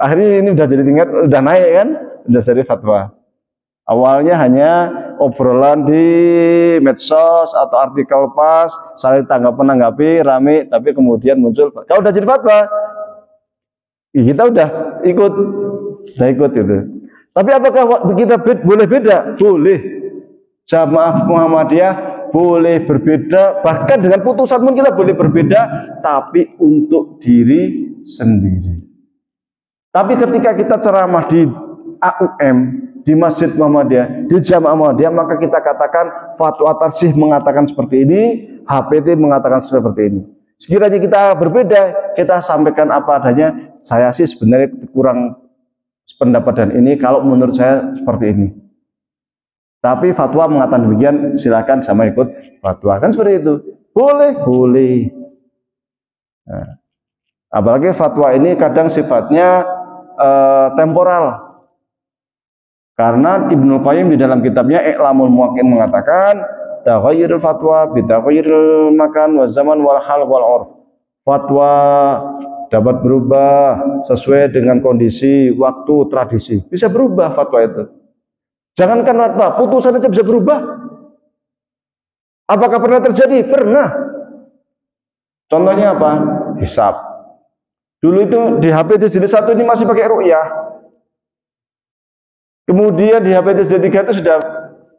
Akhirnya ini udah jadi tingkat, udah naik kan, udah jadi fatwa. Awalnya hanya obrolan di medsos atau artikel pas, saling tanggapi rame, tapi kemudian muncul. Kalau udah jadi fatwa, kita udah ikut itu. Tapi apakah kita boleh beda? Boleh. Jamaah Muhammadiyah boleh berbeda, bahkan dengan putusan pun kita boleh berbeda, tapi untuk diri sendiri. Tapi ketika kita ceramah di AUM, di Masjid Muhammadiyah, di Jamaah Muhammadiyah, maka kita katakan fatwa tarsih mengatakan seperti ini, HPT mengatakan seperti ini. Sekiranya kita berbeda, kita sampaikan apa adanya. Saya sih sebenarnya kurang pendapat dan ini, kalau menurut saya seperti ini. Tapi fatwa mengatakan demikian, silakan sama ikut fatwa. Kan seperti itu. Boleh, boleh. Nah, apalagi fatwa ini kadang sifatnya temporal. Karena Ibnu Qayyim di dalam kitabnya I'lamul Muwaqqi'in mengatakan taghayyurul fatwa bitaghayyuril makan wa zaman wal hal wal 'urf. Fatwa dapat berubah sesuai dengan kondisi, waktu, tradisi. Bisa berubah fatwa itu. Jangankan fatwa, putusan aja bisa berubah. Apakah pernah terjadi? Pernah. Contohnya apa? Hisab. Dulu itu di HPT jilid 1 ini masih pakai ru'yah. Kemudian di HPT jilid 3 itu sudah,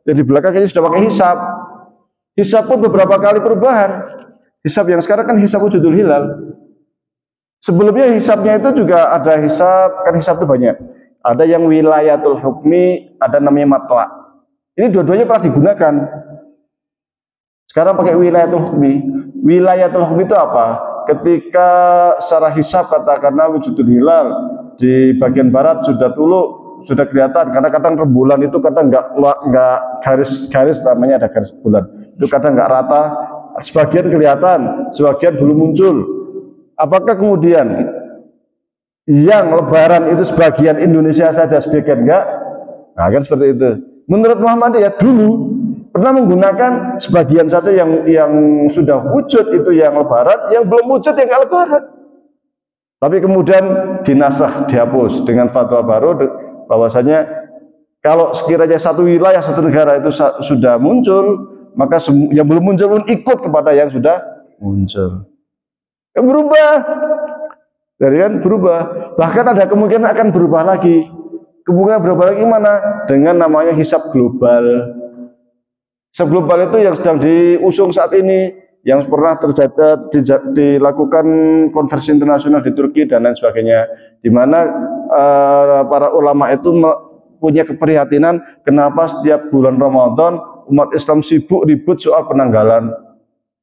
jadi belakangnya sudah pakai hisab. Hisab pun beberapa kali perubahan. Hisab yang sekarang kan hisab wujudul hilal. Sebelumnya hisabnya itu juga ada hisab, kan hisab itu banyak. Ada yang wilayatul hukmi, ada namanya matla. Ini dua-duanya pernah digunakan. Sekarang pakai wilayatul hukmi. Wilayatul hukmi itu apa? Ketika secara hisab katakanlah wujudul hilal di bagian barat sudah tulu, sudah kelihatan, karena kadang rembulan itu kadang nggak garis namanya ada garis bulan itu kadang nggak rata, sebagian kelihatan, sebagian belum muncul. Apakah kemudian yang lebaran itu sebagian Indonesia saja, sebagian enggak? Nah kan seperti itu. Menurut Muhammadiyah dulu pernah menggunakan sebagian saja yang sudah wujud itu yang lebaran, yang belum wujud yang nggak lebaran. Tapi kemudian dinasah, dihapus dengan fatwa baru bahwasanya kalau sekiranya satu wilayah, satu negara itu sudah muncul, maka yang belum muncul pun ikut kepada yang sudah muncul. Yang berubah, jadi kan berubah. Bahkan ada kemungkinan akan berubah lagi. Kemungkinan berubah lagi mana? Dengan namanya hisab global. Hisab global itu yang sedang diusung saat ini, yang pernah terjadi dilakukan konversi internasional di Turki dan lain sebagainya, di mana para ulama itu punya keprihatinan kenapa setiap bulan Ramadan umat Islam sibuk ribut soal penanggalan.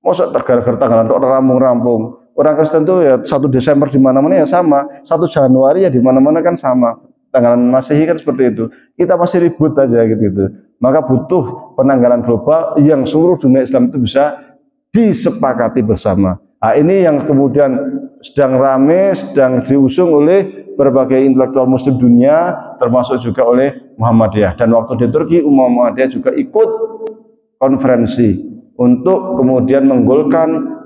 Masa gara-gara tanggalan untuk rampung-rampung. Orang Kristen itu ya 1 Desember di mana-mana ya sama, 1 Januari ya di mana-mana kan sama. Tanggalan Masehi kan seperti itu. Kita masih ribut aja gitu. Maka butuh penanggalan global yang seluruh dunia Islam itu bisa disepakati bersama. Nah, ini yang kemudian sedang rame, sedang diusung oleh berbagai intelektual muslim dunia, termasuk juga oleh Muhammadiyah. Dan waktu di Turki, Muhammadiyah juga ikut konferensi untuk kemudian menggolkan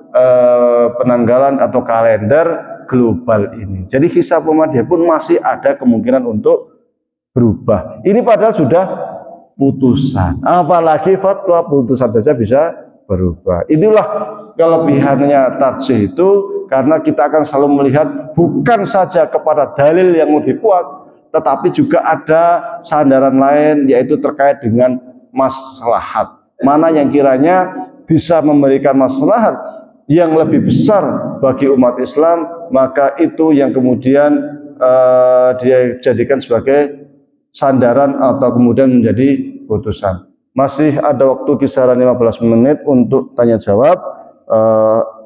penanggalan atau kalender global ini. Jadi hisab Muhammadiyah pun masih ada kemungkinan untuk berubah. Ini padahal sudah putusan. Apalagi fatwa, putusan saja bisa berubah. Inilah kelebihannya tarjih itu, karena kita akan selalu melihat bukan saja kepada dalil yang lebih kuat, tetapi juga ada sandaran lain, yaitu terkait dengan maslahat. Mana yang kiranya bisa memberikan maslahat yang lebih besar bagi umat Islam, maka itu yang kemudian dia jadikan sebagai sandaran atau kemudian menjadi putusan. Masih ada waktu kisaran 15 menit untuk tanya jawab,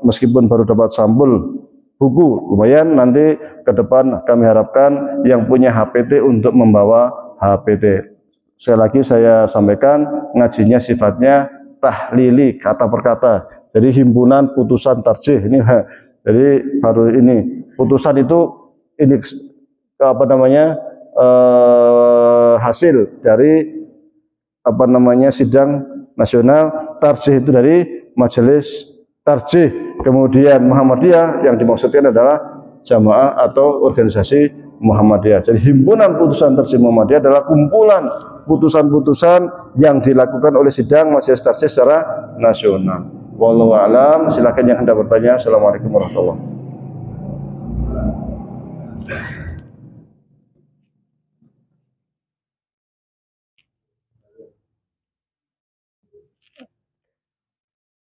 meskipun baru dapat sampul buku, lumayan nanti ke depan kami harapkan yang punya HPT untuk membawa HPT. Sekali lagi saya sampaikan, ngajinya sifatnya tahlili, kata per kata. Jadi himpunan putusan tarjih ini, jadi baru ini putusan itu ini apa namanya hasil dari apa namanya sidang nasional. Tarjih itu dari majelis tarjih. Kemudian Muhammadiyah yang dimaksudkan adalah jamaah atau organisasi Muhammadiyah. Jadi himpunan putusan tarjih Muhammadiyah adalah kumpulan putusan-putusan yang dilakukan oleh sidang majelis tarjih secara nasional. Wallahu a'lam. Silakan yang hendak bertanya. Assalamualaikum warahmatullahi wabarakatuh.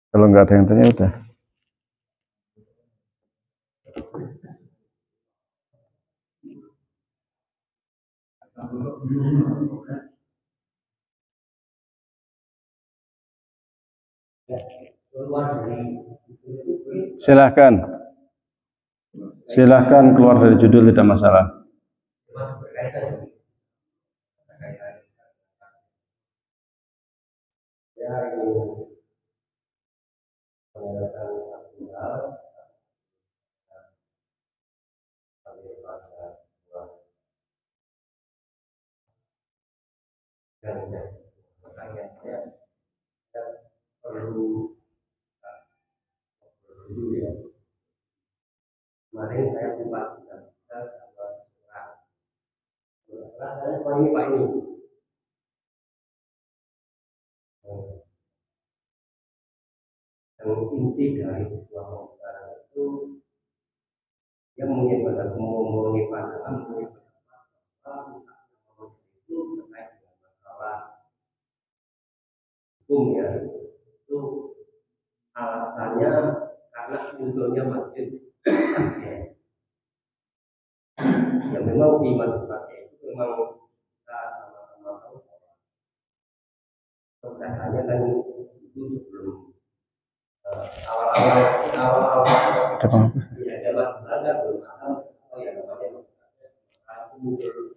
Kalau nggak ada yang tanya udah. Keluar dari Silahkan keluar dari judul, tidak masalah. Perlu ya. Kemarin saya sempat kita sama saya ini Pak ini. Yang inti dari sebuah pembicaraan itu dia menyebarkan itu terkait dengan masalah hukum ya. Itu alasannya karena munculnya masjid Aceh. Ya memang di masjid Aceh itu memang kita sama-sama tahu keberadaannya kan itu sebelum awal-awal ya jabat belanda belum ada atau yang namanya muncul.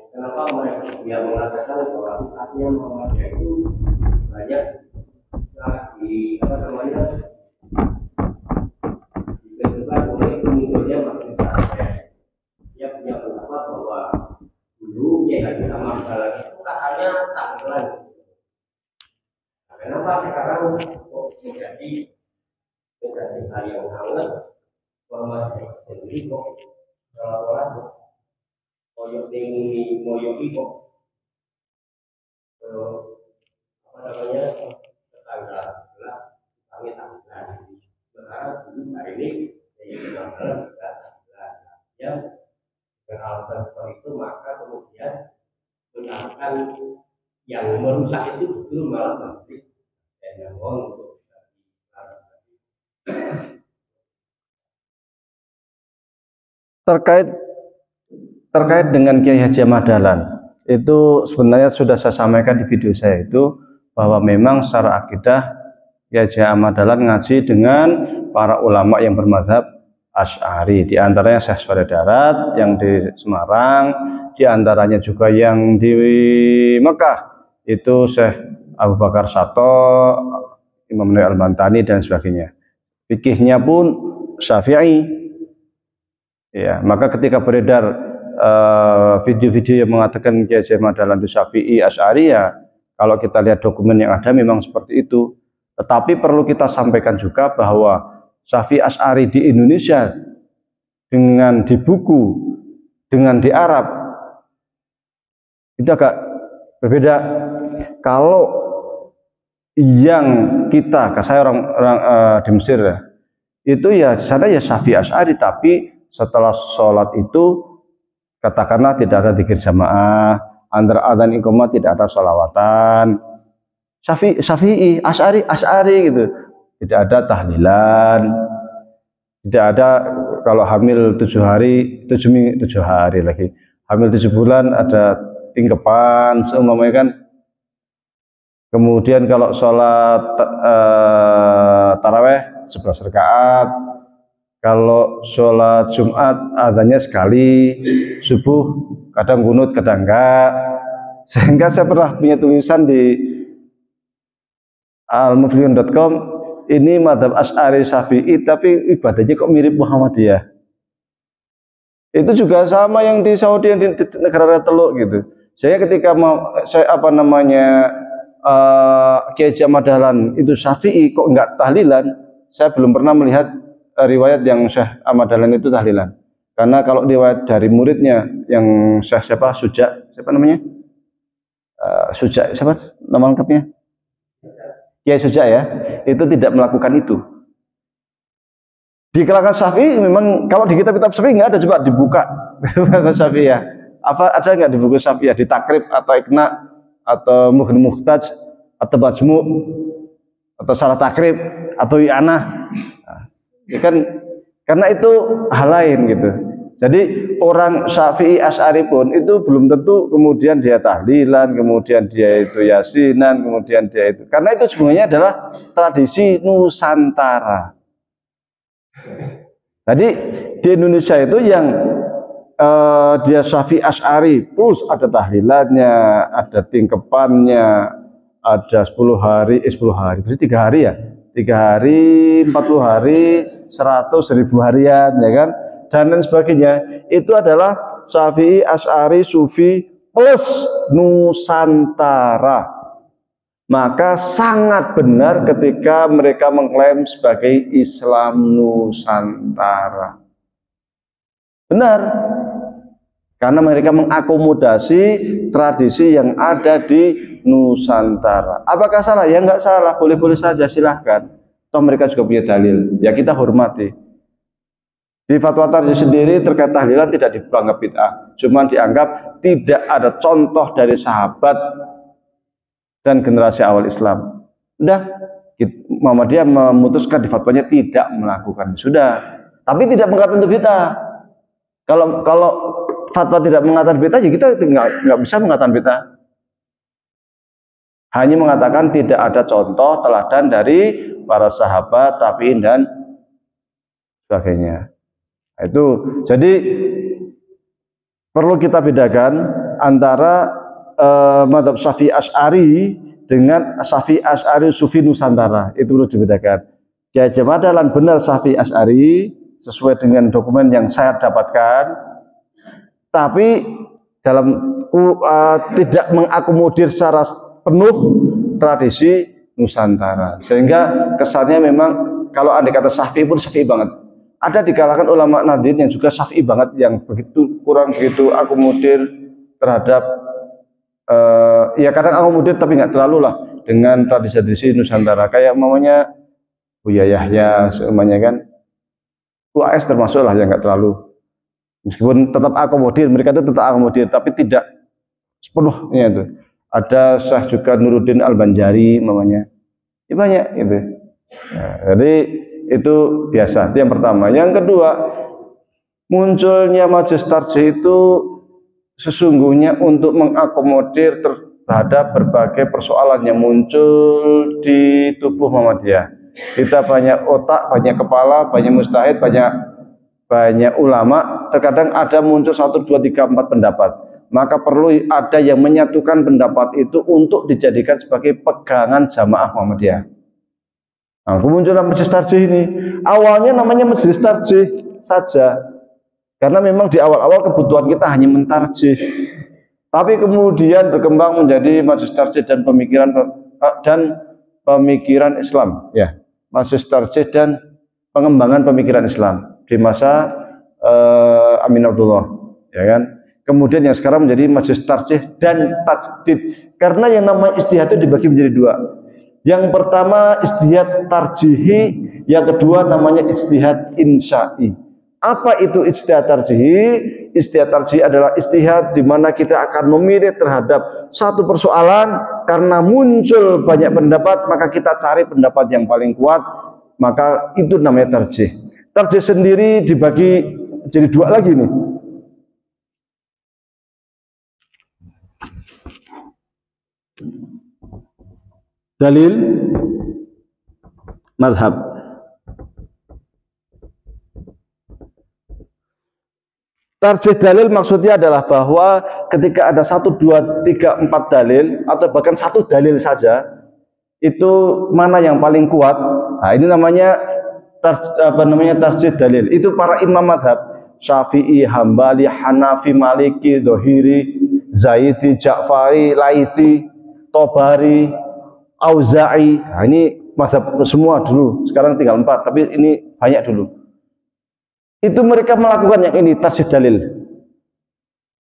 Kenapa mereka dia mengatakan bahwa artinya memakai itu banyak di apa namanya ditentukan oleh munculnya masjid Aceh. Dia punya pendapat bahwa dulu ya Haji Ahmad Dahlan itu hanya takbiran. Kenapa sekarang kok menjadi hal yang hangat format jadi kok orang koyok ini koyok itu apa namanya tetangga sebelah kami takbiran. Sekarang hari ini jadi benar-benar tidak takbiran. Ya dengan alasan seperti itu maka kemudian melakukan yang merusak itu justru malah masjid dan yang untuk terkait dengan Kiai Haji Ahmad Dahlan itu sebenarnya sudah saya sampaikan di video saya itu bahwa memang secara akidah Kiai Haji Ahmad Dahlan ngaji dengan para ulama yang bermadzhab Asy'ari, di antaranya Syekh Suara Darat yang di Semarang, di antaranya juga yang di Mekah itu Syekh Abu Bakar Sato, Imam Nawawi Al-Mantani dan sebagainya. Fikihnya pun Syafi'i. Ya, maka ketika beredar video-video yang mengatakan Kiai Haji Ahmad Dahlan itu Syafi'i, Asy'ari, ya kalau kita lihat dokumen yang ada memang seperti itu. Tetapi perlu kita sampaikan juga bahwa Syafi'i Asy'ari di Indonesia dengan di buku dengan di Arab itu agak berbeda. Kalau yang kita, saya orang di Mesir ya, itu ya di sana ya Syafi'i Asy'ari, tapi setelah sholat itu katakanlah tidak ada dzikir jamaah, antara adzan iqamah tidak ada sholawatan. Syafi'i Asy'ari gitu. Tidak ada tahlilan, tidak ada kalau hamil 7 hari lagi, hamil 7 bulan ada tingkepan seumpamanya kan. Kemudian kalau sholat taraweh 11 rakaat, kalau sholat Jumat adzannya sekali, subuh kadang kunut kadang enggak. Sehingga saya pernah punya tulisan di almuflihun.com, ini madzhab Asy'ari Syafi'i tapi ibadahnya kok mirip Muhammadiyah. Itu juga sama yang di Saudi, yang di negara Teluk gitu. Saya ketika Kiai Haji Ahmad Dahlan itu Syafi'i kok enggak tahlilan, saya belum pernah melihat riwayat yang Syekh Ahmad Dahlan itu tahlilan. Karena kalau riwayat dari muridnya yang Syekh siapa namanya? Siapa nama lengkapnya? Kiai Suja ya, itu tidak melakukan itu. Di kalangan Syafi'i memang kalau di kitab-kitab Syafi'i nggak ada, coba dibuka Syafi'i ya. Apa ada nggak di buku Syafi'i ya, di Takrib atau Iqna atau Mughni Muhtaj atau Majmu' atau Salah Takrib atau I'anah. Ya kan, karena itu hal lain gitu. Jadi orang Syafi'i Asy'ari pun itu belum tentu kemudian dia tahlilan, kemudian dia itu yasinan, kemudian dia itu. Karena itu sebenarnya adalah tradisi Nusantara. Jadi di Indonesia itu yang dia Syafi'i Asy'ari plus ada tahlilannya, ada tingkepannya, ada 10 hari, 10 hari, berarti 3 hari ya? 3 hari, 40 hari, 100, 1000 harian, ya kan? Dan lain sebagainya. Itu adalah Syafi'i Asy'ari Sufi plus Nusantara. Maka sangat benar ketika mereka mengklaim sebagai Islam Nusantara. Benar. Karena mereka mengakomodasi tradisi yang ada di Nusantara. Apakah salah? Ya enggak salah, boleh-boleh saja, silahkan. Toh mereka juga punya dalil, ya kita hormati. Di fatwa Tarji sendiri terkait tahlilan tidak dianggap bid'ah, cuma dianggap tidak ada contoh dari sahabat dan generasi awal Islam. Udah, Muhammadiyah memutuskan di fatwanya tidak melakukan. Sudah, tapi tidak mengatakan itu bid'ah. Kalau fatwa tidak mengatakan bid'ah, ya kita nggak bisa mengatakan bid'ah. Hanya mengatakan tidak ada contoh teladan dari para sahabat, tabi'in dan sebagainya. Itu jadi perlu kita bedakan antara mazhab Syafi'i Asy'ari dengan Syafi'i Asy'ari Sufi Nusantara. Itu perlu dibedakan. Kiai Haji Dahlan benar Syafi'i Asy'ari sesuai dengan dokumen yang saya dapatkan, tapi dalam tidak mengakomodir secara penuh tradisi Nusantara, sehingga kesannya memang kalau andai kata Syafi'i pun Syafi'i banget. Ada di kalangan ulama Nahdliyin yang juga Syafi'i banget, yang begitu kurang begitu akomodir terhadap ya kadang akomodir tapi nggak terlalu lah dengan tradisi Nusantara, kayak mamanya Buya Yahya semuanya kan, UAS termasuk lah yang nggak terlalu, meskipun tetap akomodir, mereka itu tetap akomodir tapi tidak sepenuhnya itu. Ada Syekh juga Nuruddin Al-Banjari namanya, ya banyak gitu. Nah, jadi itu biasa, itu yang pertama. Yang kedua, munculnya Majelis Tarjih itu sesungguhnya untuk mengakomodir terhadap berbagai persoalan yang muncul di tubuh Muhammadiyah. Kita banyak otak, banyak kepala, banyak mujtahid, banyak ulama. Terkadang ada muncul 1, 2, 3, 4 pendapat. Maka perlu ada yang menyatukan pendapat itu untuk dijadikan sebagai pegangan jamaah Muhammadiyah. Nah, kemunculan Majelis Tarjih ini awalnya namanya Majelis Tarjih saja, karena memang di awal-awal kebutuhan kita hanya mentarjih, tapi kemudian berkembang menjadi Majelis Tarjih dan pemikiran Islam, ya, Majelis Tarjih dan pengembangan pemikiran Islam di masa Amin Abdullah, ya kan. Kemudian yang sekarang menjadi Majelis Tarjih dan Tajdid, karena yang namanya ijtihad itu dibagi menjadi 2. Yang pertama ijtihad tarjihi, yang kedua namanya ijtihad insya'i. Apa itu ijtihad tarjihi? Ijtihad tarjihi adalah ijtihad di mana kita akan memilih terhadap satu persoalan karena muncul banyak pendapat, maka kita cari pendapat yang paling kuat, maka itu namanya tarjih. Tarjih sendiri dibagi jadi 2 lagi nih. Dalil, mazhab. Tarjih dalil maksudnya adalah bahwa ketika ada 1, 2, 3, 4 dalil atau bahkan 1 dalil saja, itu mana yang paling kuat. Nah, ini namanya tarjih dalil. Itu para imam mazhab Syafi'i, Hambali, Hanafi, Maliki, Dhohiri, Zaidi, Ja'fari, Laiti, Tobari, Auza'i. Nah, ini mazhab semua dulu, sekarang tinggal 4, tapi ini banyak dulu. Itu mereka melakukan yang ini, tarjih dalil.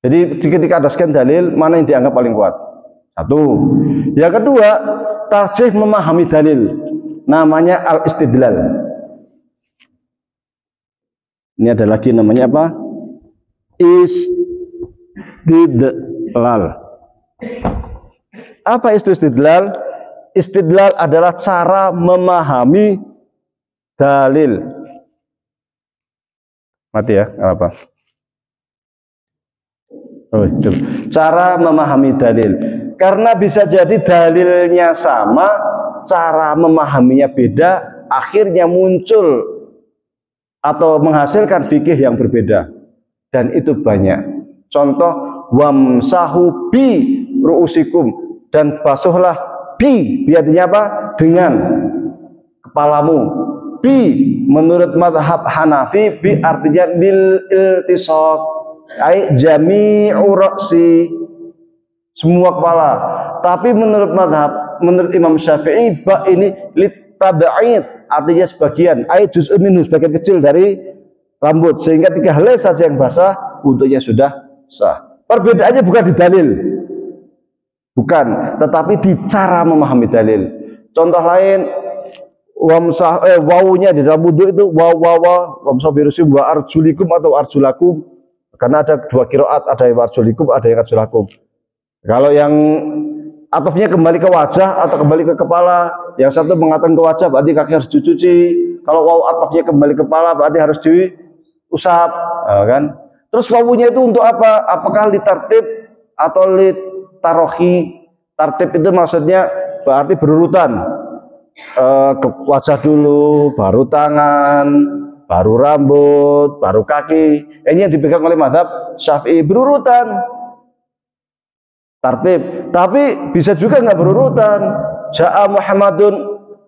Jadi ketika ada sekian dalil, mana yang dianggap paling kuat? 1. Yang kedua, tarjih memahami dalil, namanya al-istidlal. Ini ada lagi namanya apa? Istidlal. Apa itu istidlal? Istidlal adalah cara memahami dalil. Mati ya, nggak apa. Cara memahami dalil. Karena bisa jadi dalilnya sama, cara memahaminya beda, akhirnya muncul atau menghasilkan fikih yang berbeda. Dan itu banyak. Contoh, wamsahu bi ru'usikum, dan basuhlah bi, artinya apa? Dengan kepalamu. Bi menurut mazhab Hanafi, bi artinya bil iltisaq, ai jami'u ra'si, semua kepala. Tapi menurut Imam Syafi'i, ba ini litab'id, artinya sebagian, ai juz'un minhu, sebagian kecil dari rambut, sehingga 3 helai saja yang basah, wudunya sudah sah. Perbedaannya bukan di dalil, bukan, tetapi di cara memahami dalil. Contoh lain, wawunya di dalam wudu itu wamsah birusim wa arjulikum atau arjulakum, karena ada 2 qiraat, ada yang arjulikum, ada yang arjulakum. Kalau yang atofnya kembali ke wajah atau kembali ke kepala, yang satu mengatakan ke wajah berarti kaki harus dicuci. Kalau waw atofnya kembali ke kepala berarti harus diusap, kan? Terus wawunya itu untuk apa? Apakah litartib atau litarohi? Tartib itu maksudnya berarti berurutan, ke wajah dulu, baru tangan, baru rambut, baru kaki. Ini yang dipegang oleh mazhab Syafi'i, berurutan tartib. Tapi bisa juga nggak berurutan. Ja'a Muhammadun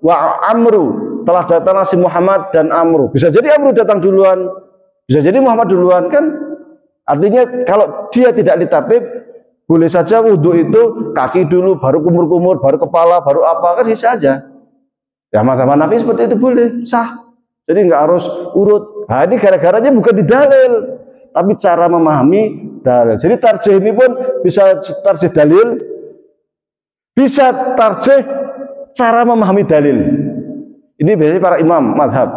wa Amru, telah datang si Muhammad dan Amru. Bisa jadi Amru datang duluan, bisa jadi Muhammad duluan, kan? Artinya kalau dia tidak ditartib, boleh saja wudhu itu kaki dulu, baru kumur-kumur, baru kepala, baru apa, kan bisa aja. Ya mazhab Hanafi seperti itu boleh, sah. Jadi nggak harus urut. Nah, ini gara-garanya bukan di dalil, tapi cara memahami dalil. Jadi tarjih ini pun bisa tarjih dalil, bisa tarjih cara memahami dalil. Ini biasanya para imam madhab.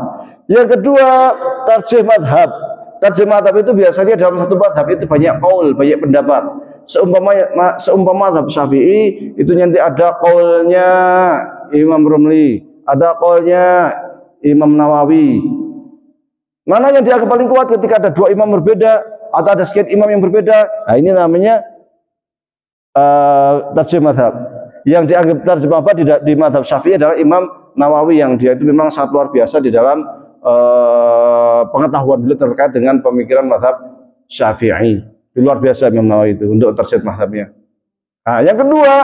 Yang kedua, tarjih madhab. Tarjih madhab itu biasanya dalam satu madhab itu banyak qaul, banyak pendapat. Seumpama madhab Syafi'i itu nanti ada qaulnya Imam Rumli, ada qaulnya Imam Nawawi. Mana yang dianggap paling kuat ketika ada 2 imam berbeda atau ada sekian imam yang berbeda? Nah, ini namanya tarjih madhab. Yang dianggap tarjih madhab di madhab Syafi'i adalah Imam Nawawi, yang dia itu memang sangat luar biasa di dalam pengetahuan beliau terkait dengan pemikiran mazhab Syafi'i. Luar biasa Imam Nawawi itu untuk tarjih mazhabnya. Nah, yang kedua,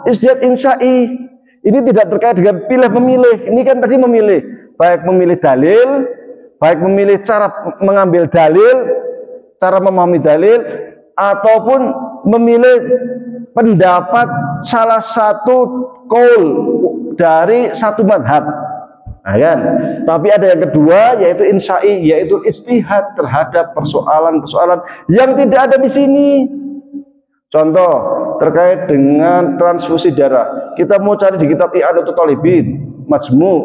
ijtihad insya'i. Ini tidak terkait dengan pilih memilih. Ini kan tadi memilih, baik memilih dalil, baik memilih cara mengambil dalil, cara memahami dalil, ataupun memilih pendapat salah satu qaul dari satu madhab. Nah, kan? Tapi ada yang kedua, yaitu insya'i, yaitu ijtihad terhadap persoalan-persoalan yang tidak ada di sini. Contoh terkait dengan transfusi darah, kita mau cari di kitab I'anatul Talibin, Majmu',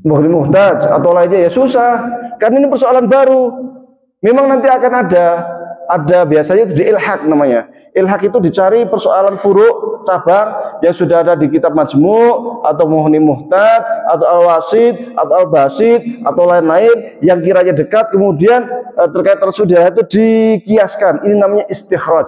Mughni Muhtaj atau lainnya, ya susah, karena ini persoalan baru. Memang nanti akan ada biasanya itu di ilhaq namanya. Ilhaq itu dicari persoalan furu' cabang yang sudah ada di kitab Majmu' atau Mughni Muhtaj atau Al-Wasid atau Al-Basid atau lain-lain yang kiranya dekat, kemudian terkait transfusi darah itu dikiaskan. Ini namanya istikhraj.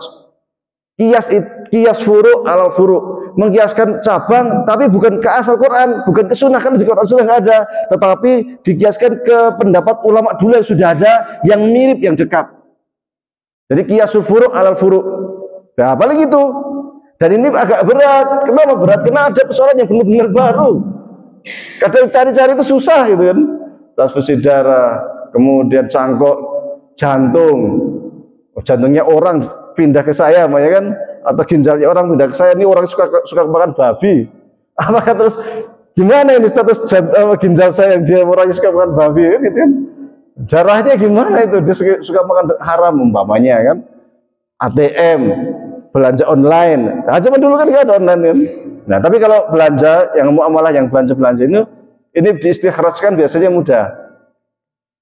Kias furu' alal furu', mengkiaskan cabang tapi bukan ke asal Quran, bukan ke sunnah, kan di Quran sunnah nggak ada, tetapi dikiaskan ke pendapat ulama dulu yang sudah ada, yang mirip, yang dekat. Jadi kiasul furu' alal furu'. Nah, paling itu. Dan ini agak berat. Kenapa berat? Karena ada persoalan yang benar-benar baru. Kadang cari-cari itu susah gitu kan. Transfusi darah, kemudian cangkok jantung. Jantungnya orang pindah ke saya, ya kan? Atau ginjalnya orang pindah ke saya. Ini orang suka makan babi. Apakah terus gimana ini status ginjal saya yang dia orangnya suka makan babi, gitu kan? Darahnya gimana itu? Dia suka makan haram umpamanya, kan? ATM, belanja online. Nah, zaman dulu kan nggak ada online kan. Nah, tapi kalau belanja yang muamalah, yang belanja ini diistikhrajkan biasanya mudah.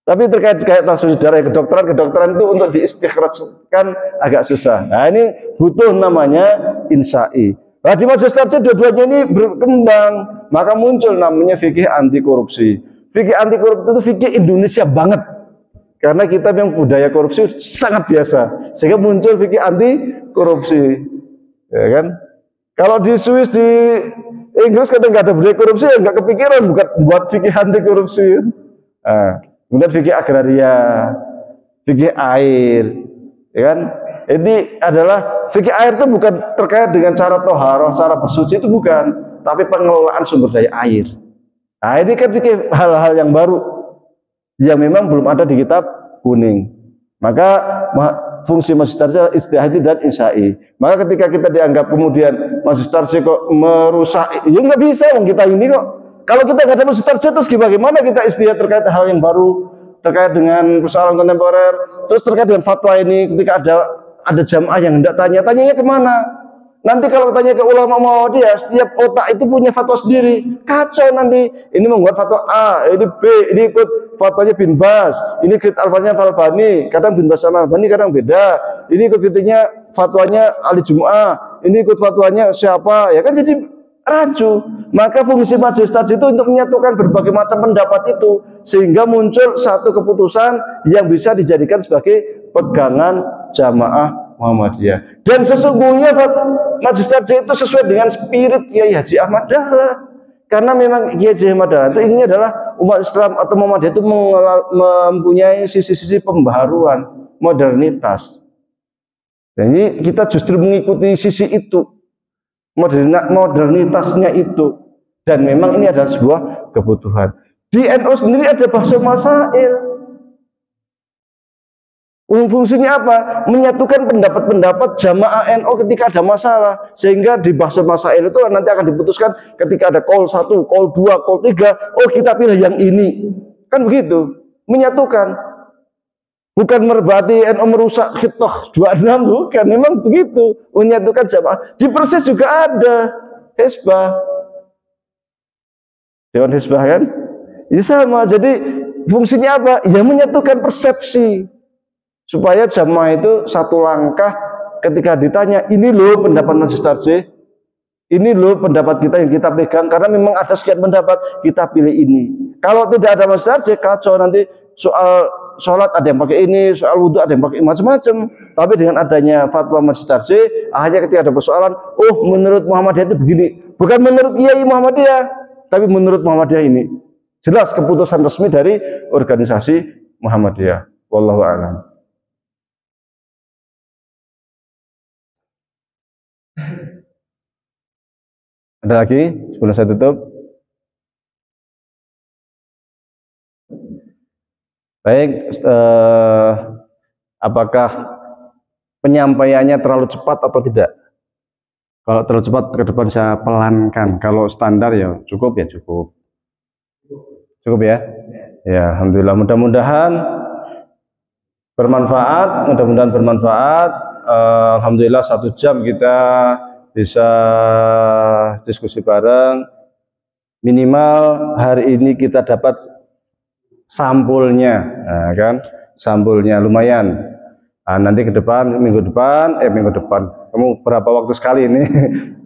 Tapi terkait transfusi darah, kedokteran itu untuk diistikhrajkan agak susah. Nah, ini butuh namanya insya'i. Nah, di majelis tarjih dua-duanya ini berkembang, maka muncul namanya fikih anti korupsi. Fikih anti korupsi itu fikih Indonesia banget. Karena kita yang budaya korupsi sangat biasa, sehingga muncul fikih anti korupsi, ya kan? Kalau di Swiss, di Inggris kadang nggak ada budaya korupsi, ya nggak kepikiran buat fikih anti korupsi. Nah, kemudian fikih agraria, fikih air, ya kan? Ini adalah fikih air itu bukan terkait dengan cara toharoh, cara bersuci itu bukan, tapi pengelolaan sumber daya air. Nah, ini kan fikih hal-hal yang baru yang memang belum ada di kitab kuning. Maka fungsi Masjid Tarsyih ijtihadi dan insya'i. Maka ketika kita dianggap kemudian Masjid Tarsyih kok merusak, ya nggak bisa dong kita ini kok. Kalau kita nggak ada Masjid Tarsyih, terus bagaimana kita ijtihad terkait hal yang baru, terkait dengan persoalan kontemporer, terus terkait dengan fatwa ini, ketika ada jamaah yang hendak tanyanya kemana? Nanti kalau tanya ke ulama Muhammadiyah, setiap otak itu punya fatwa sendiri. Kacau nanti. Ini membuat fatwa A, ini B, ini ikut fatwanya bin Bas, ini ikut alfanya Al-Albani, kadang bin Bas sama Al-Albani kadang beda. Ini ikut fatwanya Ali Jumu'ah, ini ikut fatwanya siapa? Ya kan jadi rancu. Maka fungsi majelis tajwid itu untuk menyatukan berbagai macam pendapat itu, sehingga muncul satu keputusan yang bisa dijadikan sebagai pegangan jamaah Muhammadiyah. Dan sesungguhnya majelis tarjih itu sesuai dengan spirit Kiai Haji Ahmad Dahlan. Karena memang Kiai Haji Ahmad Dahlan itu intinya adalah umat Islam atau Muhammadiyah itu mempunyai sisi-sisi pembaharuan, modernitas. Jadi kita justru mengikuti sisi itu, modernitasnya itu. Dan memang ini adalah sebuah kebutuhan. Di NU sendiri ada bahasa masail. Fungsinya apa? Menyatukan pendapat-pendapat jamaah NU ketika ada masalah, sehingga di bahasa masail itu nanti akan diputuskan ketika ada qaul 1, qaul 2, qaul 3, oh kita pilih yang ini. Kan begitu, menyatukan. Bukan merbati NU merusak Khitoh 26, bukan, memang begitu, menyatukan jamaah. Di Persis juga ada Hizbah, Dewan Hizbah kan? Ya sama, jadi fungsinya apa? Ya menyatukan persepsi. Supaya jamaah itu satu langkah ketika ditanya, ini loh pendapat Majelis Tarjih, ini loh pendapat kita yang kita pegang, karena memang ada sekian pendapat, kita pilih ini. Kalau tidak ada Majelis Tarjih, kacau nanti soal sholat ada yang pakai ini, soal wudhu ada yang pakai macam-macam. Tapi dengan adanya fatwa Majelis Tarjih, akhirnya ketika ada persoalan, oh menurut Muhammadiyah itu begini, bukan menurut Kiai Muhammadiyah, tapi menurut Muhammadiyah ini. Jelas keputusan resmi dari organisasi Muhammadiyah. Wallahu a'lam. Ada lagi sebelum saya tutup? Baik, apakah penyampaiannya terlalu cepat atau tidak? Kalau terlalu cepat ke depan saya pelankan. Kalau standar ya cukup ya cukup. Cukup ya? Ya, alhamdulillah. Mudah-mudahan bermanfaat. Mudah-mudahan bermanfaat. Alhamdulillah 1 jam kita bisa diskusi bareng. Minimal hari ini kita dapat sampulnya, nah, kan? Sampulnya lumayan. Nah, nanti minggu depan, kamu berapa waktu sekali ini?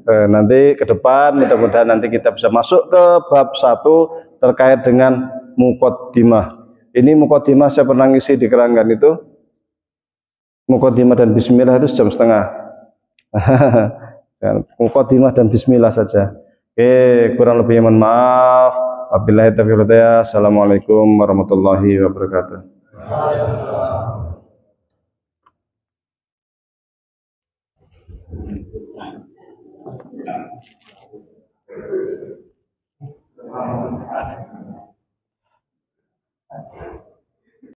Nanti ke depan, mudah-mudahan nanti kita bisa masuk ke bab 1 terkait dengan muqaddimah. Ini muqaddimah saya pernah ngisi di Keranggan itu. Muqaddimah dan bismillah itu 1,5 jam. Muqaddimah dan bismillah saja. Oke, kurang lebihnya mohon maaf. Wabillahi taufiq wal hidayah. Assalamualaikum warahmatullahi wabarakatuh. Thank you.